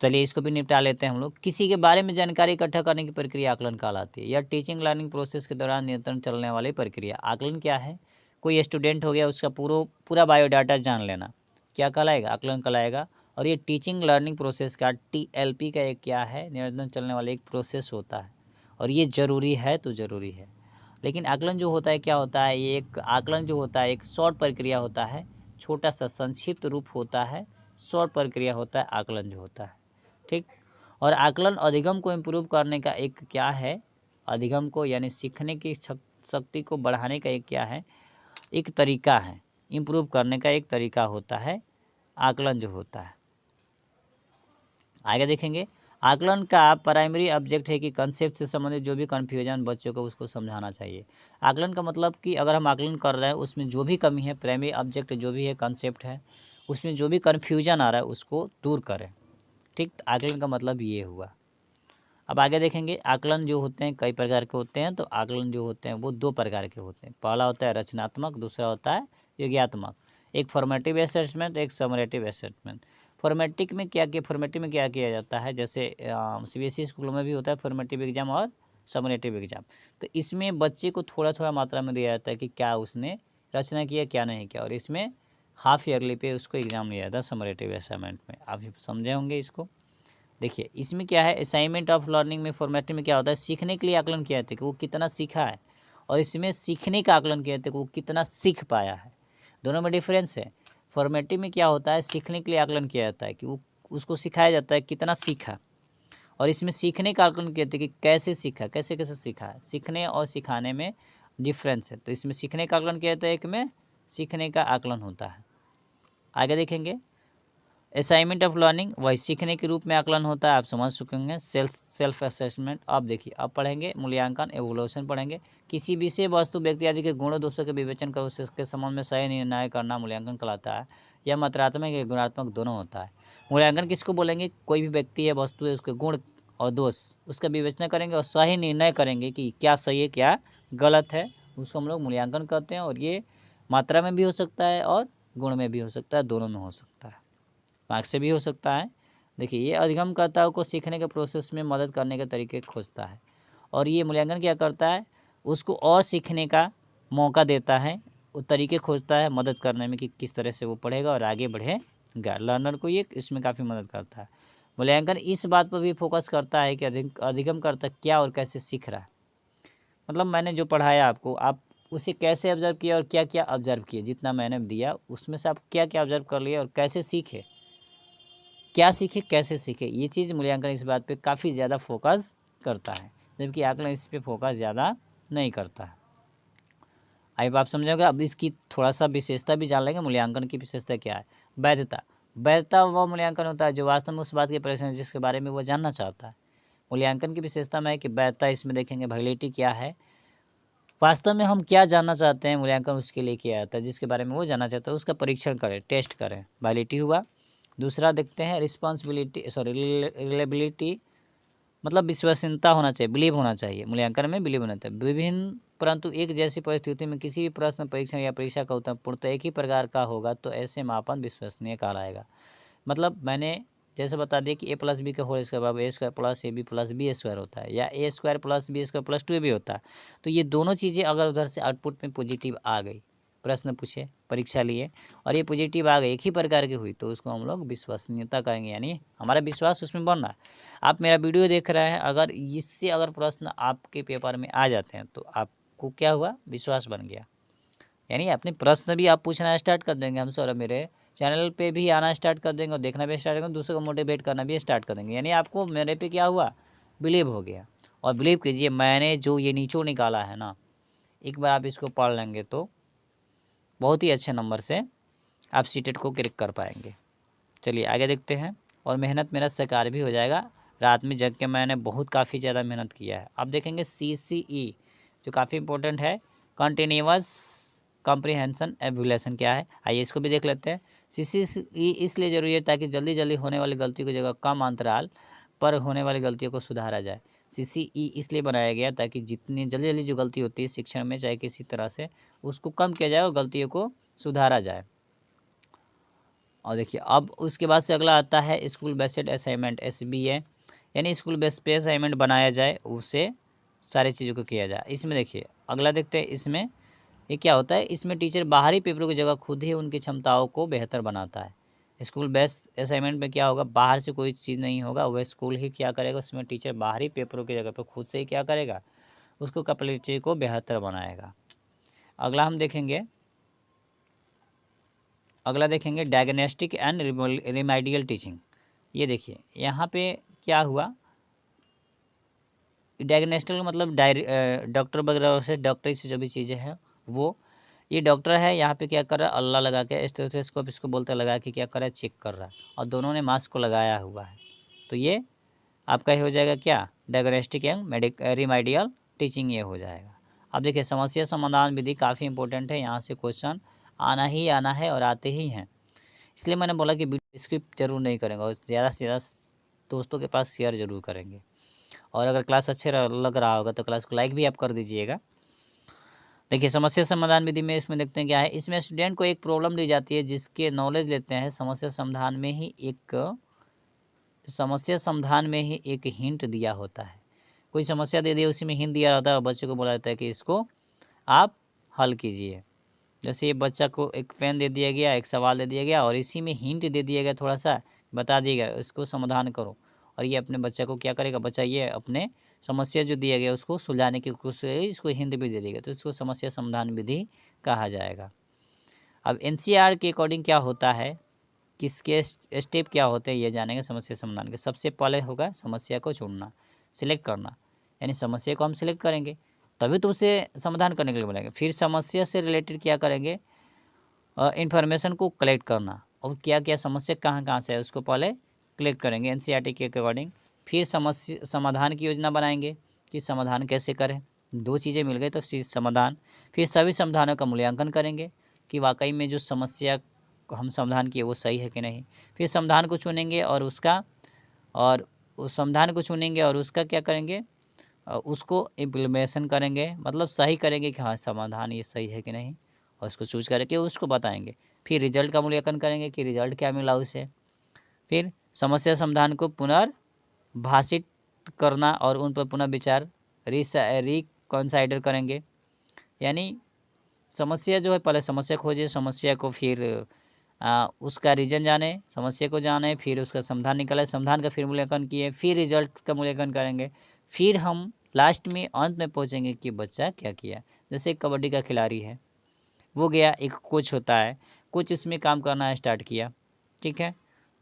चलिए इसको भी निपटा लेते हैं हम लोग। किसी के बारे में जानकारी इकट्ठा करने की प्रक्रिया आकलन कहलाती है। यह टीचिंग लर्निंग प्रोसेस के दौरान नियंत्रण चलने वाली प्रक्रिया। आकलन क्या है? कोई स्टूडेंट हो गया, उसका पूरा बायोडाटा जान लेना, क्या कहलाएगा? आकलन कहलाएगा। और ये टीचिंग लर्निंग प्रोसेस का TLP का एक क्या है? नियंत्रण चलने वाला एक प्रोसेस होता है, और ये ज़रूरी है तो ज़रूरी है। लेकिन आकलन जो होता है क्या होता है? ये एक आकलन जो होता है एक शॉर्ट प्रक्रिया होता है, छोटा सा संक्षिप्त रूप होता है, शॉर्ट प्रक्रिया होता है आकलन जो होता है, ठीक। और आकलन अधिगम को इम्प्रूव करने का एक क्या है? अधिगम को यानी सीखने की शक्ति को बढ़ाने का एक क्या है? एक तरीका है, इम्प्रूव करने का एक तरीका होता है आकलन जो होता है। आगे देखेंगे, आकलन का प्राइमरी ऑब्जेक्ट है कि कंसेप्ट से संबंधित जो भी कन्फ्यूजन बच्चों को उसको समझाना चाहिए। आकलन का मतलब कि अगर हम आकलन कर रहे हैं उसमें जो भी कमी है, प्राइमरी ऑब्जेक्ट जो भी है, कंसेप्ट है, उसमें जो भी कन्फ्यूजन आ रहा है उसको दूर करें, ठीक। आकलन का मतलब ये हुआ। अब आगे देखेंगे, आकलन जो होते हैं कई प्रकार के होते हैं। तो आकलन जो होते हैं वो 2 प्रकार के होते हैं। पहला होता है रचनात्मक, दूसरा होता है योग्यात्मक। एक फॉर्मेटिव असेसमेंट, एक समरेटिव असेसमेंट। फॉर्मेटिव में क्या किया जाता है? जैसे CBSE स्कूलों में भी होता है फॉर्मेटिव एग्जाम और समरेटिव एग्जाम। तो इसमें बच्चे को थोड़ा थोड़ा मात्रा में दिया जाता है कि क्या उसने रचना किया, क्या नहीं किया, और इसमें हाफ ईयरली पे उसको एग्जाम लिया जाता है समरेटिव असेसमेंट में। आप समझे होंगे इसको। देखिए इसमें क्या है, असाइनमेंट ऑफ लर्निंग में फॉर्मेटिव में क्या होता है? सीखने के लिए आकलन किया जाता है कि वो कितना सीखा है, और इसमें सीखने का आकलन किया जाता है कि वो कितना सीख पाया है। दोनों में डिफरेंस है। फॉर्मेटिव में क्या होता है? सीखने के लिए आकलन किया जाता है कि वो उसको सिखाया जाता है कितना सीखा, और इसमें सीखने का आकलन किया जाता है कि कैसे सीखा, कैसे कैसे सीखा है। सीखने और सिखाने में डिफरेंस है। तो इसमें सीखने का आकलन किया जाता है, एक में सीखने का आकलन होता है। आगे देखेंगे, असाइनमेंट ऑफ लर्निंग वही सीखने के रूप में आकलन होता है, आप समझ चुके होंगे। Self assessment. अब देखिए, अब पढ़ेंगे मूल्यांकन, एवोल्यूशन पढ़ेंगे। किसी विषय वस्तु व्यक्ति आदि के गुणों दोषों के विवेचन कर उसके संबंध में सही निर्णय करना मूल्यांकन कहलाता है। यह मात्रात्मक या गुणात्मक दोनों होता है। मूल्यांकन किसको बोलेंगे? कोई भी व्यक्ति या वस्तु है उसके गुण और दोष उसका विवेचना करेंगे और सही निर्णय करेंगे कि क्या सही है क्या गलत है, उसको हम लोग मूल्यांकन करते हैं। और ये मात्रा में भी हो सकता है और गुण में भी हो सकता है, दोनों में हो सकता है, मार्क्स से भी हो सकता है। देखिए, ये अधिगमकर्ताओं को सीखने के प्रोसेस में मदद करने के तरीके खोजता है, और ये मूल्यांकन क्या करता है? उसको और सीखने का मौका देता है, वो तरीके खोजता है मदद करने में कि किस तरह से वो पढ़ेगा और आगे बढ़ेगा। लर्नर को ये इसमें काफ़ी मदद करता है। मूल्यांकन इस बात पर भी फोकस करता है कि अधिगमकर्ता क्या और कैसे सीख रहा है। मतलब मैंने जो पढ़ाया आपको, आप उसे कैसे ऑब्जर्व किया और क्या क्या ऑब्जर्व किए, जितना मैंने दिया उसमें से आप क्या क्या ऑब्जर्व कर लिए और कैसे सीखे, क्या सीखे कैसे सीखे। ये चीज़ मूल्यांकन इस बात पे काफ़ी ज़्यादा फोकस करता है, जबकि आकलन इस पे फोकस ज़्यादा नहीं करता है। आई बात समझोगे। अब इसकी थोड़ा सा विशेषता भी जान लेंगे। मूल्यांकन की विशेषता क्या है? वैधता। वैधता वह मूल्यांकन होता है जो वास्तव में उस बात के परीक्षण है जिसके बारे में वो जानना चाहता है। मूल्यांकन की विशेषता में है कि वैधता, इसमें देखेंगे वैलिडिटी क्या है, वास्तव में हम क्या जानना चाहते हैं, मूल्यांकन उसके लिए किया जाता है जिसके बारे में वो जानना चाहता है, उसका परीक्षण करें, टेस्ट करें। वैलिडिटी हुआ। दूसरा देखते हैं रिलेबिलिटी, मतलब विश्वसनीयता होना चाहिए, बिलीव होना चाहिए। मूल्यांकन में बिलीव होना चाहिए। विभिन्न परंतु एक जैसी परिस्थिति में किसी भी प्रश्न, परीक्षण या परीक्षा का उत्तर पूर्णतः एक ही प्रकार का होगा तो ऐसे मापन विश्वसनीय कहलाएगा। मतलब मैंने जैसे बता दिया कि A+B का होल स्क्वायर बराबर A² + AB + B² होता है, या A² + B² + 2AB होता है। तो ये दोनों चीज़ें अगर उधर से आउटपुट में पॉजिटिव आ गई, प्रश्न पूछे, परीक्षा लिए, और ये पॉजिटिव आ गई, एक ही प्रकार की हुई, तो उसको हम लोग विश्वसनीयता कहेंगे, यानी हमारा विश्वास उसमें बन रहा है। आप मेरा वीडियो देख रहे हैं, अगर इससे अगर प्रश्न आपके पेपर में आ जाते हैं तो आपको क्या हुआ? विश्वास बन गया, यानी अपने प्रश्न भी आप पूछना स्टार्ट कर देंगे हमसे और मेरे चैनल पे भी आना स्टार्ट कर देंगे और देखना भी स्टार्ट करेंगे, दूसरों को मोटिवेट करना भी स्टार्ट कर देंगे। यानी आपको मेरे पे क्या हुआ, बिलीव हो गया। और बिलीव कीजिए, मैंने जो ये निचोड़ निकाला है ना, एक बार आप इसको पढ़ लेंगे तो बहुत ही अच्छे नंबर से आप सीटेट को क्लिक कर पाएंगे। चलिए आगे देखते हैं। और मेहनत मेरा साकार भी हो जाएगा। रात में जग के मैंने बहुत काफ़ी ज़्यादा मेहनत किया है। अब देखेंगे CCE जो काफ़ी इंपॉर्टेंट है, कंटिन्यूअस कॉम्प्रिहेंशन एवल्यूशन क्या है, आइए इसको भी देख लेते हैं। CCE इसलिए ज़रूरी है ताकि जल्दी जल्दी होने वाली गलती की जगह कम अंतराल पर होने वाली गलतियों को सुधारा जाए। CCE इसलिए बनाया गया ताकि जितनी जल्दी जल्दी जो गलती होती है शिक्षण में, चाहे किसी तरह से, उसको कम किया जाए और गलतियों को सुधारा जाए। और देखिए अब उसके बाद से अगला आता है स्कूल बेस्ड असाइनमेंट, SBA, यानी स्कूल बेस पे असाइनमेंट बनाया जाए, उससे सारी चीज़ों को किया जाए। इसमें देखिए अगला देखते हैं, इसमें ये क्या होता है, इसमें टीचर बाहरी पेपरों की जगह खुद ही उनकी क्षमताओं को बेहतर बनाता है। स्कूल बेस्ड असाइनमेंट में क्या होगा, बाहर से कोई चीज़ नहीं होगा, वह स्कूल ही क्या करेगा, उसमें टीचर बाहरी पेपरों की जगह पर खुद से ही क्या करेगा, उसको कैपेबिलिटी को बेहतर बनाएगा। अगला हम देखेंगे, अगला देखेंगे डायग्नोस्टिक एंड रिमेडियल टीचिंग। ये देखिए यहाँ पे क्या हुआ, डायग्नोस्टिक मतलब डॉक्टर वगैरह से, डॉक्टरी से जो भी चीज़ें हैं वो, ये डॉक्टर है यहाँ पे क्या कर रहा है, अल्लाह लगा के स्टेथोस्कोप इसको बोलते लगा के क्या कर रहा है, चेक कर रहा है, और दोनों ने मास्क को लगाया हुआ है। तो ये आपका हो जाएगा क्या, डायग्नोस्टिक एंड रिमेडियल टीचिंग ये हो जाएगा। अब देखिए समस्या समाधान विधि काफ़ी इंपॉर्टेंट है, यहाँ से क्वेश्चन आना ही आना है और आते ही हैं। इसलिए मैंने बोला कि वीडियो स्किप जरूर नहीं करेंगे और ज़्यादा से ज़्यादा दोस्तों के पास शेयर जरूर करेंगे। और अगर क्लास अच्छे लग रहा होगा तो क्लास को लाइक भी आप कर दीजिएगा। देखिए समस्या समाधान विधि में इसमें देखते हैं क्या है, इसमें स्टूडेंट को एक प्रॉब्लम दी जाती है जिसके नॉलेज लेते हैं, समस्या समाधान में ही एक हिंट दिया होता है। कोई समस्या दे दी, उसी में हिंट दिया रहता है और बच्चे को बोला जाता है कि इसको आप हल कीजिए। जैसे ये बच्चा को एक पेन दे दिया गया, एक सवाल दे दिया गया और इसी में हिंट दे दिया गया, थोड़ा सा बता दिया गया, इसको समाधान करो। और ये अपने बच्चा को क्या करेगा, बच्चा ये अपने समस्या जो दिया गया उसको सुलझाने की कोशिश, इसको हिंट भी दे देगा, तो इसको समस्या समाधान विधि कहा जाएगा। अब NCERT के अकॉर्डिंग क्या होता है, किसके स्टेप क्या होते हैं ये जानेंगे समस्या समाधान के। सबसे पहले होगा समस्या को चुनना, सिलेक्ट करना, यानी समस्या को हम सिलेक्ट करेंगे तभी तो उसे समाधान करने के लिए बोलेंगे। फिर समस्या से रिलेटेड क्या करेंगे, इन्फॉर्मेशन को कलेक्ट करना, और क्या क्या समस्या कहाँ कहाँ से है उसको पहले कलेक्ट करेंगे NCERT के अकॉर्डिंग। फिर समस्या समाधान की योजना बनाएंगे कि समाधान कैसे करें, दो चीज़ें मिल गई तो समाधान। फिर सभी समाधानों का मूल्यांकन करेंगे कि वाकई में जो समस्या हम समाधान किए वो सही है कि नहीं। फिर समाधान को चुनेंगे और उस समाधान को चुनेंगे और उसका क्या करेंगे, उसको इम्प्लीमेंटेशन करेंगे, मतलब सही करेंगे कि हाँ समाधान ये सही है कि नहीं, और उसको चूज करके उसको बताएंगे। फिर रिजल्ट का मूल्यांकन करेंगे कि रिजल्ट क्या मिला उसे। फिर समस्या समाधान को पुनर्भाषित करना और उन पर पुनः विचार रिकॉन्साइडर करेंगे, यानी समस्या जो है पहले समस्या खोजे, समस्या को फिर उसका रीजन जाने, समस्या को जाने, फिर उसका समाधान निकाले, समाधान का फिर मूल्यांकन किए, फिर रिजल्ट का मूल्यांकन करेंगे। फिर हम लास्ट में अंत में पहुंचेंगे कि बच्चा क्या किया। जैसे कबड्डी का खिलाड़ी है, वो गया, एक कोच होता है, कोच इसमें काम करना स्टार्ट किया, ठीक है,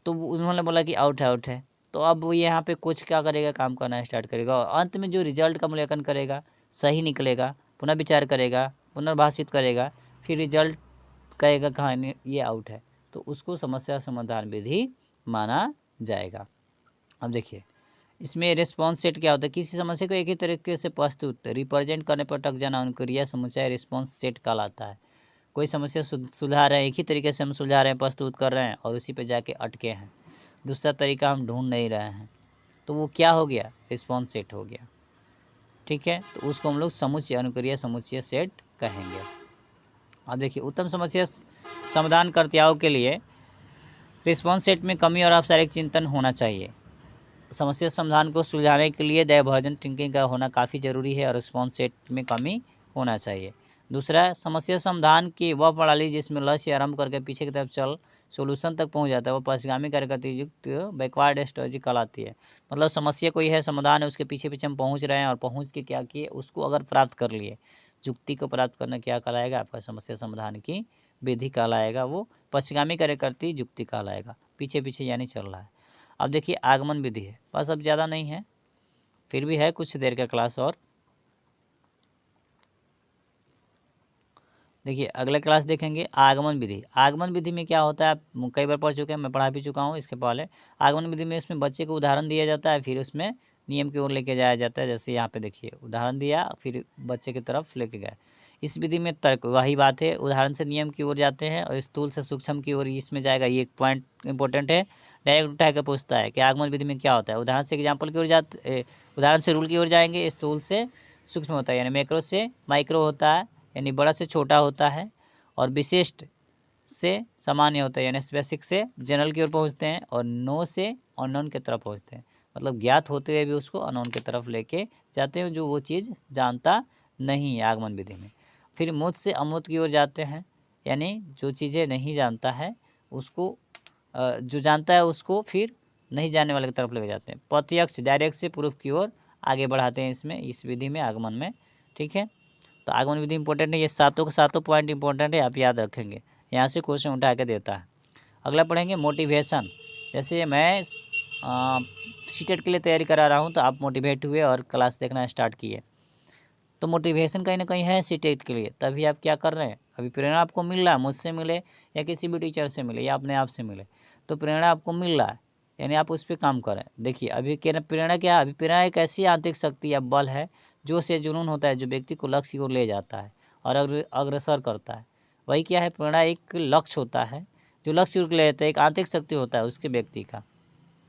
तो उन्होंने बोला कि आउट है आउट है, तो अब वो यहाँ पे कोच क्या करेगा, काम करना स्टार्ट करेगा और अंत में जो रिजल्ट का मूल्यांकन करेगा, सही निकलेगा, पुनः विचार करेगा, पुनर्भाषित करेगा, फिर रिजल्ट कहेगा कहाँ ये आउट है, तो उसको समस्या समाधान विधि माना जाएगा। अब देखिए इसमें रिस्पॉन्स सेट क्या होता है, किसी समस्या को एक ही तरीके से प्रस्तुत रिप्रेजेंट करने पर टक जाना अनुक्रिया समुच्चय रिस्पॉन्स सेट कहलाता है। कोई समस्या सुलझा रहे हैं, एक ही तरीके से हम सुलझा रहे हैं, प्रस्तुत कर रहे हैं और उसी पे जाके अटके हैं, दूसरा तरीका हम ढूंढ नहीं रहे हैं, तो वो क्या हो गया, रिस्पॉन्स सेट हो गया, ठीक है। तो उसको हम लोग समुच्चय अनुक्रिया समुच्चय सेट कहेंगे। अब देखिए उत्तम समस्या समाधानकर्ताओं के लिए रिस्पॉन्स सेट में कमी और औपचारिक चिंतन होना चाहिए। समस्या समाधान को सुलझाने के लिए डाइवर्जेंट थिंकिंग का होना काफ़ी ज़रूरी है और रिस्पॉन्स सेट में कमी होना चाहिए। दूसरा, समस्या समाधान की वह प्रणाली जिसमें लक्ष्य आरंभ करके पीछे की तरफ चल सोल्यूशन तक पहुंच जाता है वो पश्चिगामी कार्यगति युक्त बैकवर्ड स्ट्रेटजी कहलाती है। मतलब समस्या कोई है, समाधान है, उसके पीछे पीछे हम पहुंच रहे हैं और पहुंच के क्या किए, उसको अगर प्राप्त कर लिए, युक्ति को प्राप्त करना क्या कहलाएगा, आपका समस्या समाधान की विधि कहलाएगा, वो पश्चिगामी कार्य करती युक्ति कहलाएगा। पीछे पीछे यानी चल रहा है। अब देखिए आगमन विधि है, बस अब ज़्यादा नहीं है, फिर भी है कुछ देर का क्लास और। देखिए अगला क्लास देखेंगे आगमन विधि। आगमन विधि में क्या होता है, आप कई बार पढ़ चुके हैं, मैं पढ़ा भी चुका हूँ इसके पहले। आगमन विधि में इसमें बच्चे को उदाहरण दिया जाता है, फिर उसमें नियम की ओर लेके जाया जाता है। जैसे यहाँ पे देखिए उदाहरण दिया, फिर बच्चे की तरफ लेके गए। इस विधि में तर्क वही बात है, उदाहरण से नियम की ओर जाते हैं और स्थूल से सूक्ष्म की ओर इसमें जाएगा। ये एक पॉइंट इंपॉर्टेंट है, डायरेक्ट उठा के पूछता है कि आगमन विधि में क्या होता है। उदाहरण से एग्जाम्पल की ओर जाते, उदाहरण से रूल की ओर जाएंगे, स्थूल से सूक्ष्म होता है यानी मैक्रो से माइक्रो होता है यानी बड़ा से छोटा होता है, और विशिष्ट से सामान्य होता है यानी स्पेसिफिक से जनरल की ओर पहुँचते हैं, और नो से अननोन की तरफ पहुँचते हैं। मतलब ज्ञात होते हुए भी उसको अननोन की तरफ लेके जाते हैं, जो वो चीज़ जानता नहीं है आगमन विधि में। फिर मूर्त से अमूर्त की ओर जाते हैं, यानी जो चीज़ें नहीं जानता है उसको, जो जानता है उसको फिर नहीं जानने वाले की तरफ लेके जाते हैं। प्रत्यक्ष डायरेक्ट से प्रूफ की ओर आगे बढ़ाते हैं इसमें, इस विधि में आगमन में। ठीक है, तो आगमन विधि इंपॉर्टेंट है, ये सातों के सातों पॉइंट इंपॉर्टेंट है, आप याद रखेंगे, यहाँ से क्वेश्चन उठा के देता है। अगला पढ़ेंगे मोटिवेशन। जैसे मैं सीटेट के लिए तैयारी करा रहा हूँ, तो आप मोटिवेट हुए और क्लास देखना स्टार्ट किए, तो मोटिवेशन कहीं ना कहीं है सीटेट के लिए। तभी आप क्या कर रहे हैं, अभी प्रेरणा आपको मिल रहा है, मुझसे मिले या किसी भी टीचर से मिले या अपने आप से मिले, तो प्रेरणा आपको मिल रहा है, यानी आप उस पर काम करें। देखिए अभी प्रेरणा क्या है, अभी प्रेरणा एक ऐसी आंतरिक शक्ति या बल है जो से जुनून होता है, जो व्यक्ति को लक्ष्य की ओर ले जाता है और अग्रसर करता है। वही क्या है, प्रेरणा एक लक्ष्य होता है जो लक्ष्य की ओर ले जाता है, एक आंतरिक शक्ति होता है उसके व्यक्ति का,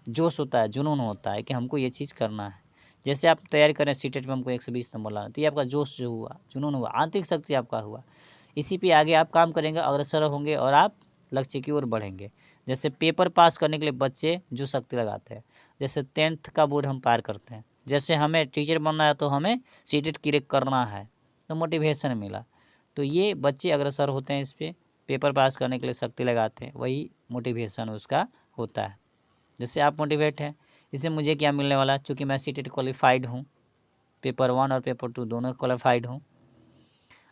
जोश होता है, जुनून होता है कि हमको ये चीज़ करना है। जैसे आप तैयारी करें सीटेट में, हमको 120 नंबर लाना, तो ये आपका जोश जो हुआ, जुनून हुआ, आंतरिक शक्ति आपका हुआ। इसी पे आगे आप काम करेंगे, अग्रसर होंगे और आप लक्ष्य की ओर बढ़ेंगे। जैसे पेपर पास करने के लिए बच्चे जो शक्ति लगाते हैं, जैसे 10th का बोर्ड हम पार करते हैं, जैसे हमें टीचर बनना है तो हमें सीटेट क्लियर करना है, तो मोटिवेशन मिला, तो ये बच्चे अग्रसर होते हैं, इस पर पेपर पास करने के लिए शक्ति लगाते हैं, वही मोटिवेशन उसका होता है। जैसे आप मोटिवेट हैं, इससे मुझे क्या मिलने वाला, चूँकि मैं सीटेट क्वालिफाइड हूँ, पेपर 1 और पेपर 2 दोनों क्वालिफाइड हूँ,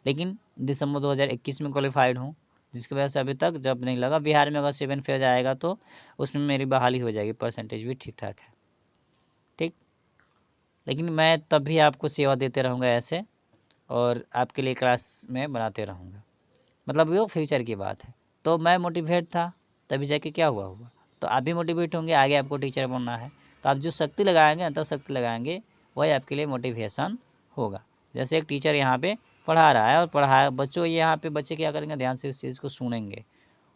लेकिन दिसंबर 2021 में क्वालिफाइड हूँ, जिसकी वजह से अभी तक जॉब नहीं लगा। बिहार में अगर 7 फेज आएगा तो उसमें मेरी बहाली हो जाएगी, परसेंटेज भी ठीक ठाक है, ठीक। लेकिन मैं तब भी आपको सेवा देते रहूँगा ऐसे, और आपके लिए क्लास में बनाते रहूँगा, मतलब वो फ्यूचर की बात है। तो मैं मोटिवेट था, तभी जाके क्या हुआ होगा, तो आप भी मोटिवेट होंगे, आगे आपको टीचर बनना है, तो आप जो शक्ति लगाएंगे, अंतर शक्ति लगाएंगे, वही आपके लिए मोटिवेशन होगा। जैसे एक टीचर यहाँ पे पढ़ा रहा है और पढ़ाया बच्चों, यहाँ पे बच्चे क्या करेंगे, ध्यान से उस चीज़ को सुनेंगे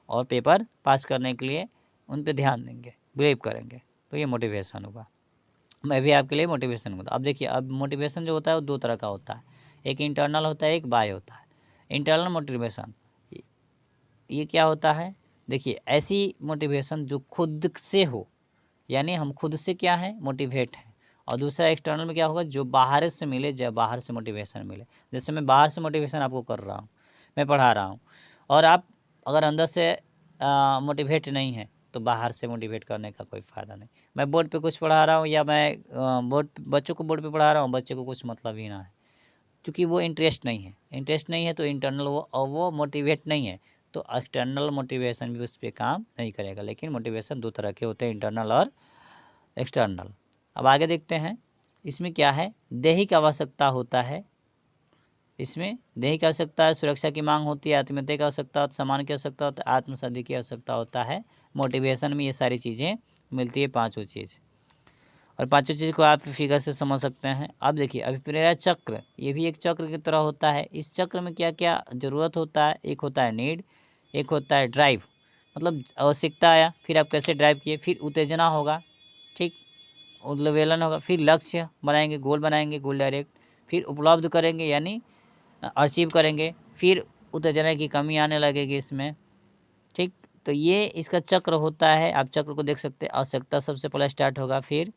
और पेपर पास करने के लिए उन पर ध्यान देंगे, बिलीव करेंगे, तो ये मोटिवेशन होगा। मैं भी आपके लिए मोटिवेशन होता। अब देखिए, अब मोटिवेशन जो होता है वो दो तरह का होता है, एक इंटरनल होता है, एक बाह्य होता है। इंटरनल मोटिवेशन ये क्या होता है, देखिए ऐसी मोटिवेशन जो खुद से हो, यानी हम खुद से क्या है, मोटिवेट हैं। और दूसरा एक्सटर्नल में क्या होगा, जो बाहर से मिले, जब बाहर से मोटिवेशन मिले। जैसे मैं बाहर से मोटिवेशन आपको कर रहा हूँ, मैं पढ़ा रहा हूँ, और आप अगर अंदर से मोटिवेट नहीं है, तो बाहर से मोटिवेट करने का कोई फ़ायदा नहीं। मैं बोर्ड पे कुछ पढ़ा रहा हूँ, या मैं बच्चों को बोर्ड पे पढ़ा रहा हूँ, बच्चे को कुछ मतलब ही ना है, क्योंकि वो इंटरेस्ट नहीं है, तो इंटरनल वो मोटिवेट नहीं है, तो एक्सटर्नल मोटिवेशन भी उस पर काम नहीं करेगा। लेकिन मोटिवेशन दो तरह के होते हैं, इंटरनल और एक्सटर्नल। अब आगे देखते हैं, इसमें क्या है, दैहिक आवश्यकता होता है, इसमें दैहिक आवश्यकता है, सुरक्षा की मांग होती है, आत्मीयता की आवश्यकता होती है, सम्मान की आवश्यकता होता है, आत्मसिद्धि की आवश्यकता होता है। मोटिवेशन में ये सारी चीज़ें मिलती है, पाँचों चीज़, और पाँचों चीज़ को आप फिगर से समझ सकते हैं। अब देखिए अभिप्रेरणा चक्र, ये भी एक चक्र की तरह होता है। इस चक्र में क्या क्या ज़रूरत होता है, एक होता है नीड, एक होता है ड्राइव, मतलब आवश्यकता आया, फिर आप कैसे ड्राइव किए, फिर उत्तेजना होगा, ठीक, उद्वेलन होगा, फिर लक्ष्य बनाएंगे, गोल बनाएंगे, गोल डायरेक्ट, फिर उपलब्ध करेंगे यानी अचीव करेंगे, फिर उत्तेजना की कमी आने लगेगी इसमें, ठीक। तो ये इसका चक्र होता है, आप चक्र को देख सकते हैं। आवश्यकता सबसे पहले स्टार्ट होगा, फिर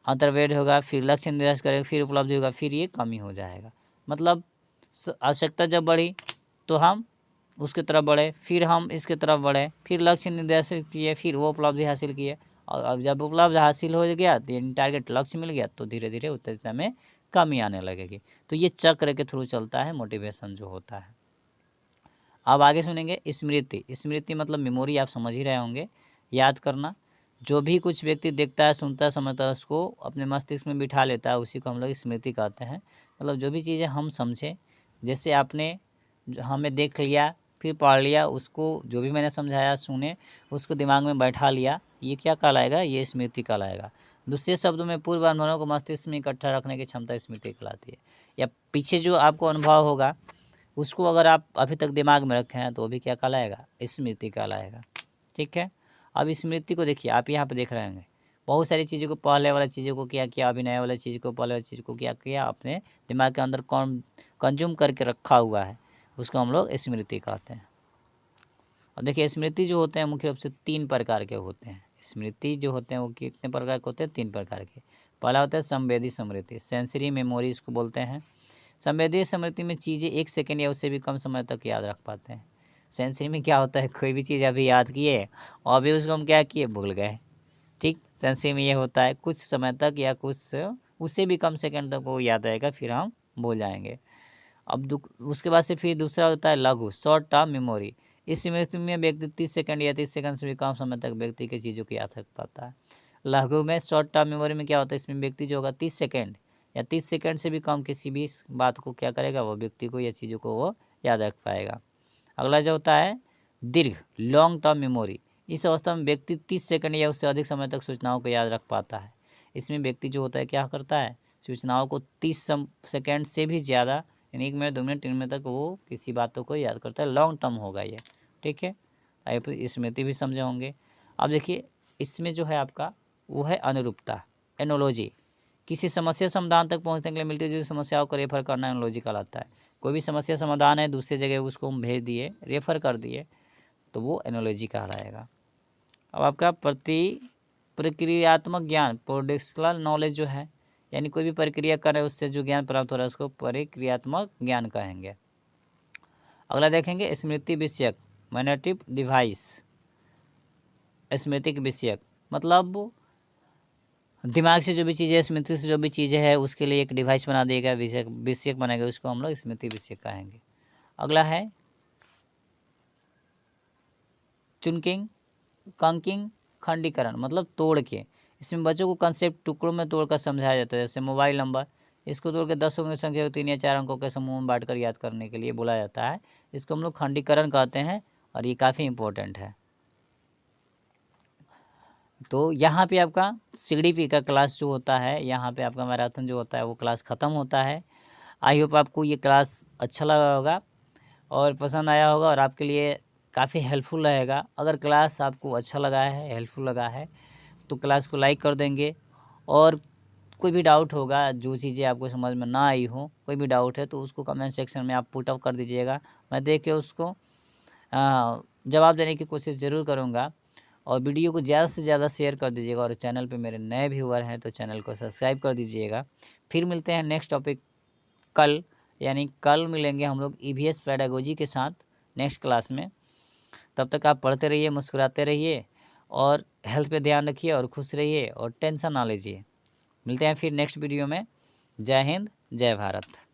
अंतर्वेद होगा, फिर लक्ष्य निर्देश करेगा, फिर उपलब्धि होगा, फिर ये कमी हो जाएगा। मतलब आवश्यकता जब बढ़ी तो हम उसकी तरफ बढ़े, फिर हम इसके तरफ बढ़े, फिर लक्ष्य निर्देशित किए, फिर वो उपलब्धि हासिल किए, और अब जब उपलब्धि हासिल हो गया, यानी टारगेट लक्ष्य मिल गया, तो धीरे धीरे उत्तेजना में कमी आने लगेगी। तो ये चक्र के थ्रू चलता है मोटिवेशन जो होता है। अब आगे सुनेंगे स्मृति। स्मृति मतलब मेमोरी, आप समझ ही रहे होंगे, याद करना। जो भी कुछ व्यक्ति देखता है, सुनता है, समझता है, उसको अपने मस्तिष्क में बिठा लेता है, उसी को हम लोग स्मृति कहते हैं। मतलब जो भी चीज़ें हम समझें, जैसे आपने हमें देख लिया, फिर पढ़ लिया, उसको जो भी मैंने समझाया, सुने, उसको दिमाग में बैठा लिया, ये क्या कहलाएगा? ये स्मृति कहलाएगा। दूसरे शब्दों में पूर्व अनुभवों को मस्तिष्क में इकट्ठा रखने की क्षमता स्मृति कहलाती है। या पीछे जो आपको अनुभव होगा उसको अगर आप अभी तक दिमाग में रखे हैं तो वो भी क्या कहलाएगा? स्मृति कहलाएगा। ठीक है। अब स्मृति को देखिए, आप यहाँ पे देख रहे होंगे बहुत सारी चीज़ों को, पहले वाला चीज़ों को क्या किया, अभी नए वाला चीज़ को, पहले वाली चीज़ को क्या किया, अपने दिमाग के अंदर कंज्यूम करके रखा हुआ है, उसको हम लोग स्मृति कहते हैं। अब देखिए स्मृति जो होते हैं मुख्य रूप से 3 प्रकार के होते हैं। स्मृति जो होते हैं वो कितने प्रकार के होते हैं? 3 प्रकार के। पहला होता है संवेदी स्मृति, सेंसरी मेमोरी इसको बोलते हैं। संवेदी स्मृति में चीज़ें 1 सेकंड या उससे भी कम समय तक याद रख पाते हैं। सेंसरी में क्या होता है, कोई भी चीज़ अभी याद किए और अभी उसको हम क्या किए, भूल गए। ठीक, सेंसरी में ये होता है कुछ समय तक या कुछ उससे भी कम सेकंड तक वो याद रहेगा, फिर हम भूल जाएंगे। अब उसके बाद से फिर दूसरा होता है लघु, शॉर्ट टर्म मेमोरी। इस स्मृति में व्यक्ति 30 सेकंड या 30 सेकंड से भी कम समय तक व्यक्ति की चीज़ों को याद रख पाता है। लघु में, शॉर्ट टर्म मेमोरी में क्या होता है, इसमें व्यक्ति जो होगा 30 सेकंड या 30 सेकंड से भी कम किसी भी बात को क्या करेगा, वो व्यक्ति को या चीज़ों को वो याद रख पाएगा। अगला जो होता है दीर्घ, लॉन्ग टर्म मेमोरी। इस अवस्था में व्यक्ति 30 सेकंड या उससे अधिक समय तक सूचनाओं को याद रख पाता है। इसमें व्यक्ति जो होता है क्या करता है, सूचनाओं को 30 सेकंड से भी ज़्यादा, यानी 1 मिनट, 2 मिनट, 3 मिनट तक वो किसी बातों को याद करता है। लॉन्ग टर्म होगा ये। ठीक है, आप स्मृति भी समझे होंगे। अब देखिए इसमें जो है आपका वो है अनुरूपता, एनोलॉजी। किसी समस्या समाधान तक पहुंचने के लिए मिलती जुली समस्याओं को रेफर करना एनोलॉजी कहलाता है। कोई भी समस्या समाधान है, दूसरी जगह उसको हम भेज दिए, रेफर कर दिए, तो वो एनोलॉजी कहलाएगा। अब आपका प्रक्रियात्मक ज्ञान, प्रोसेसुअल नॉलेज जो है, यानी कोई भी प्रक्रिया कर रहे उससे जो ज्ञान प्राप्त हो रहा है उसको प्रक्रियात्मक ज्ञान कहेंगे। अगला देखेंगे स्मृति विषयक, मैनेटिव डिवाइस। स्मृति विषयक मतलब दिमाग से जो भी चीज़ें, स्मृति से जो भी चीज़ें है उसके लिए एक डिवाइस बना देगा, विषयक बनाएगा, उसको हम लोग स्मृति विषयक कहेंगे। अगला है चुनकिंग, कंकिंग, खंडीकरण मतलब तोड़ के। इसमें बच्चों को कंसेप्ट टुकड़ों में तोड़कर समझाया जाता है। जैसे मोबाइल नंबर, इसको तोड़ के 10 अंकों की संख्या को 3 या 4 अंकों के समूह में बांटकर याद करने के लिए बोला जाता है। इसको हम लोग खंडीकरण कहते हैं और ये काफ़ी इम्पोर्टेंट है। तो यहाँ पे आपका CDP का क्लास जो होता है, यहाँ पे आपका मैराथन जो होता है वो क्लास ख़त्म होता है। आई होप आपको ये क्लास अच्छा लगा होगा और पसंद आया होगा और आपके लिए काफ़ी हेल्पफुल रहेगा। अगर क्लास आपको अच्छा लगा है, हेल्पफुल लगा है, तो क्लास को लाइक कर देंगे। और कोई भी डाउट होगा, जो चीज़ें आपको समझ में ना आई हो, कोई भी डाउट है तो उसको कमेंट सेक्शन में आप पुट अप कर दीजिएगा। मैं देख के उसको जवाब देने की कोशिश ज़रूर करूँगा। और वीडियो को ज़्यादा से ज़्यादा शेयर कर दीजिएगा। और चैनल पे मेरे नए व्यूअर हैं तो चैनल को सब्सक्राइब कर दीजिएगा। फिर मिलते हैं नेक्स्ट टॉपिक कल, यानी कल मिलेंगे हम लोग EVS पेडागोजी के साथ नेक्स्ट क्लास में। तब तक आप पढ़ते रहिए, मुस्कुराते रहिए और हेल्थ पे ध्यान रखिए और खुश रहिए और टेंशन ना लीजिए। मिलते हैं फिर नेक्स्ट वीडियो में। जय हिंद, जय भारत।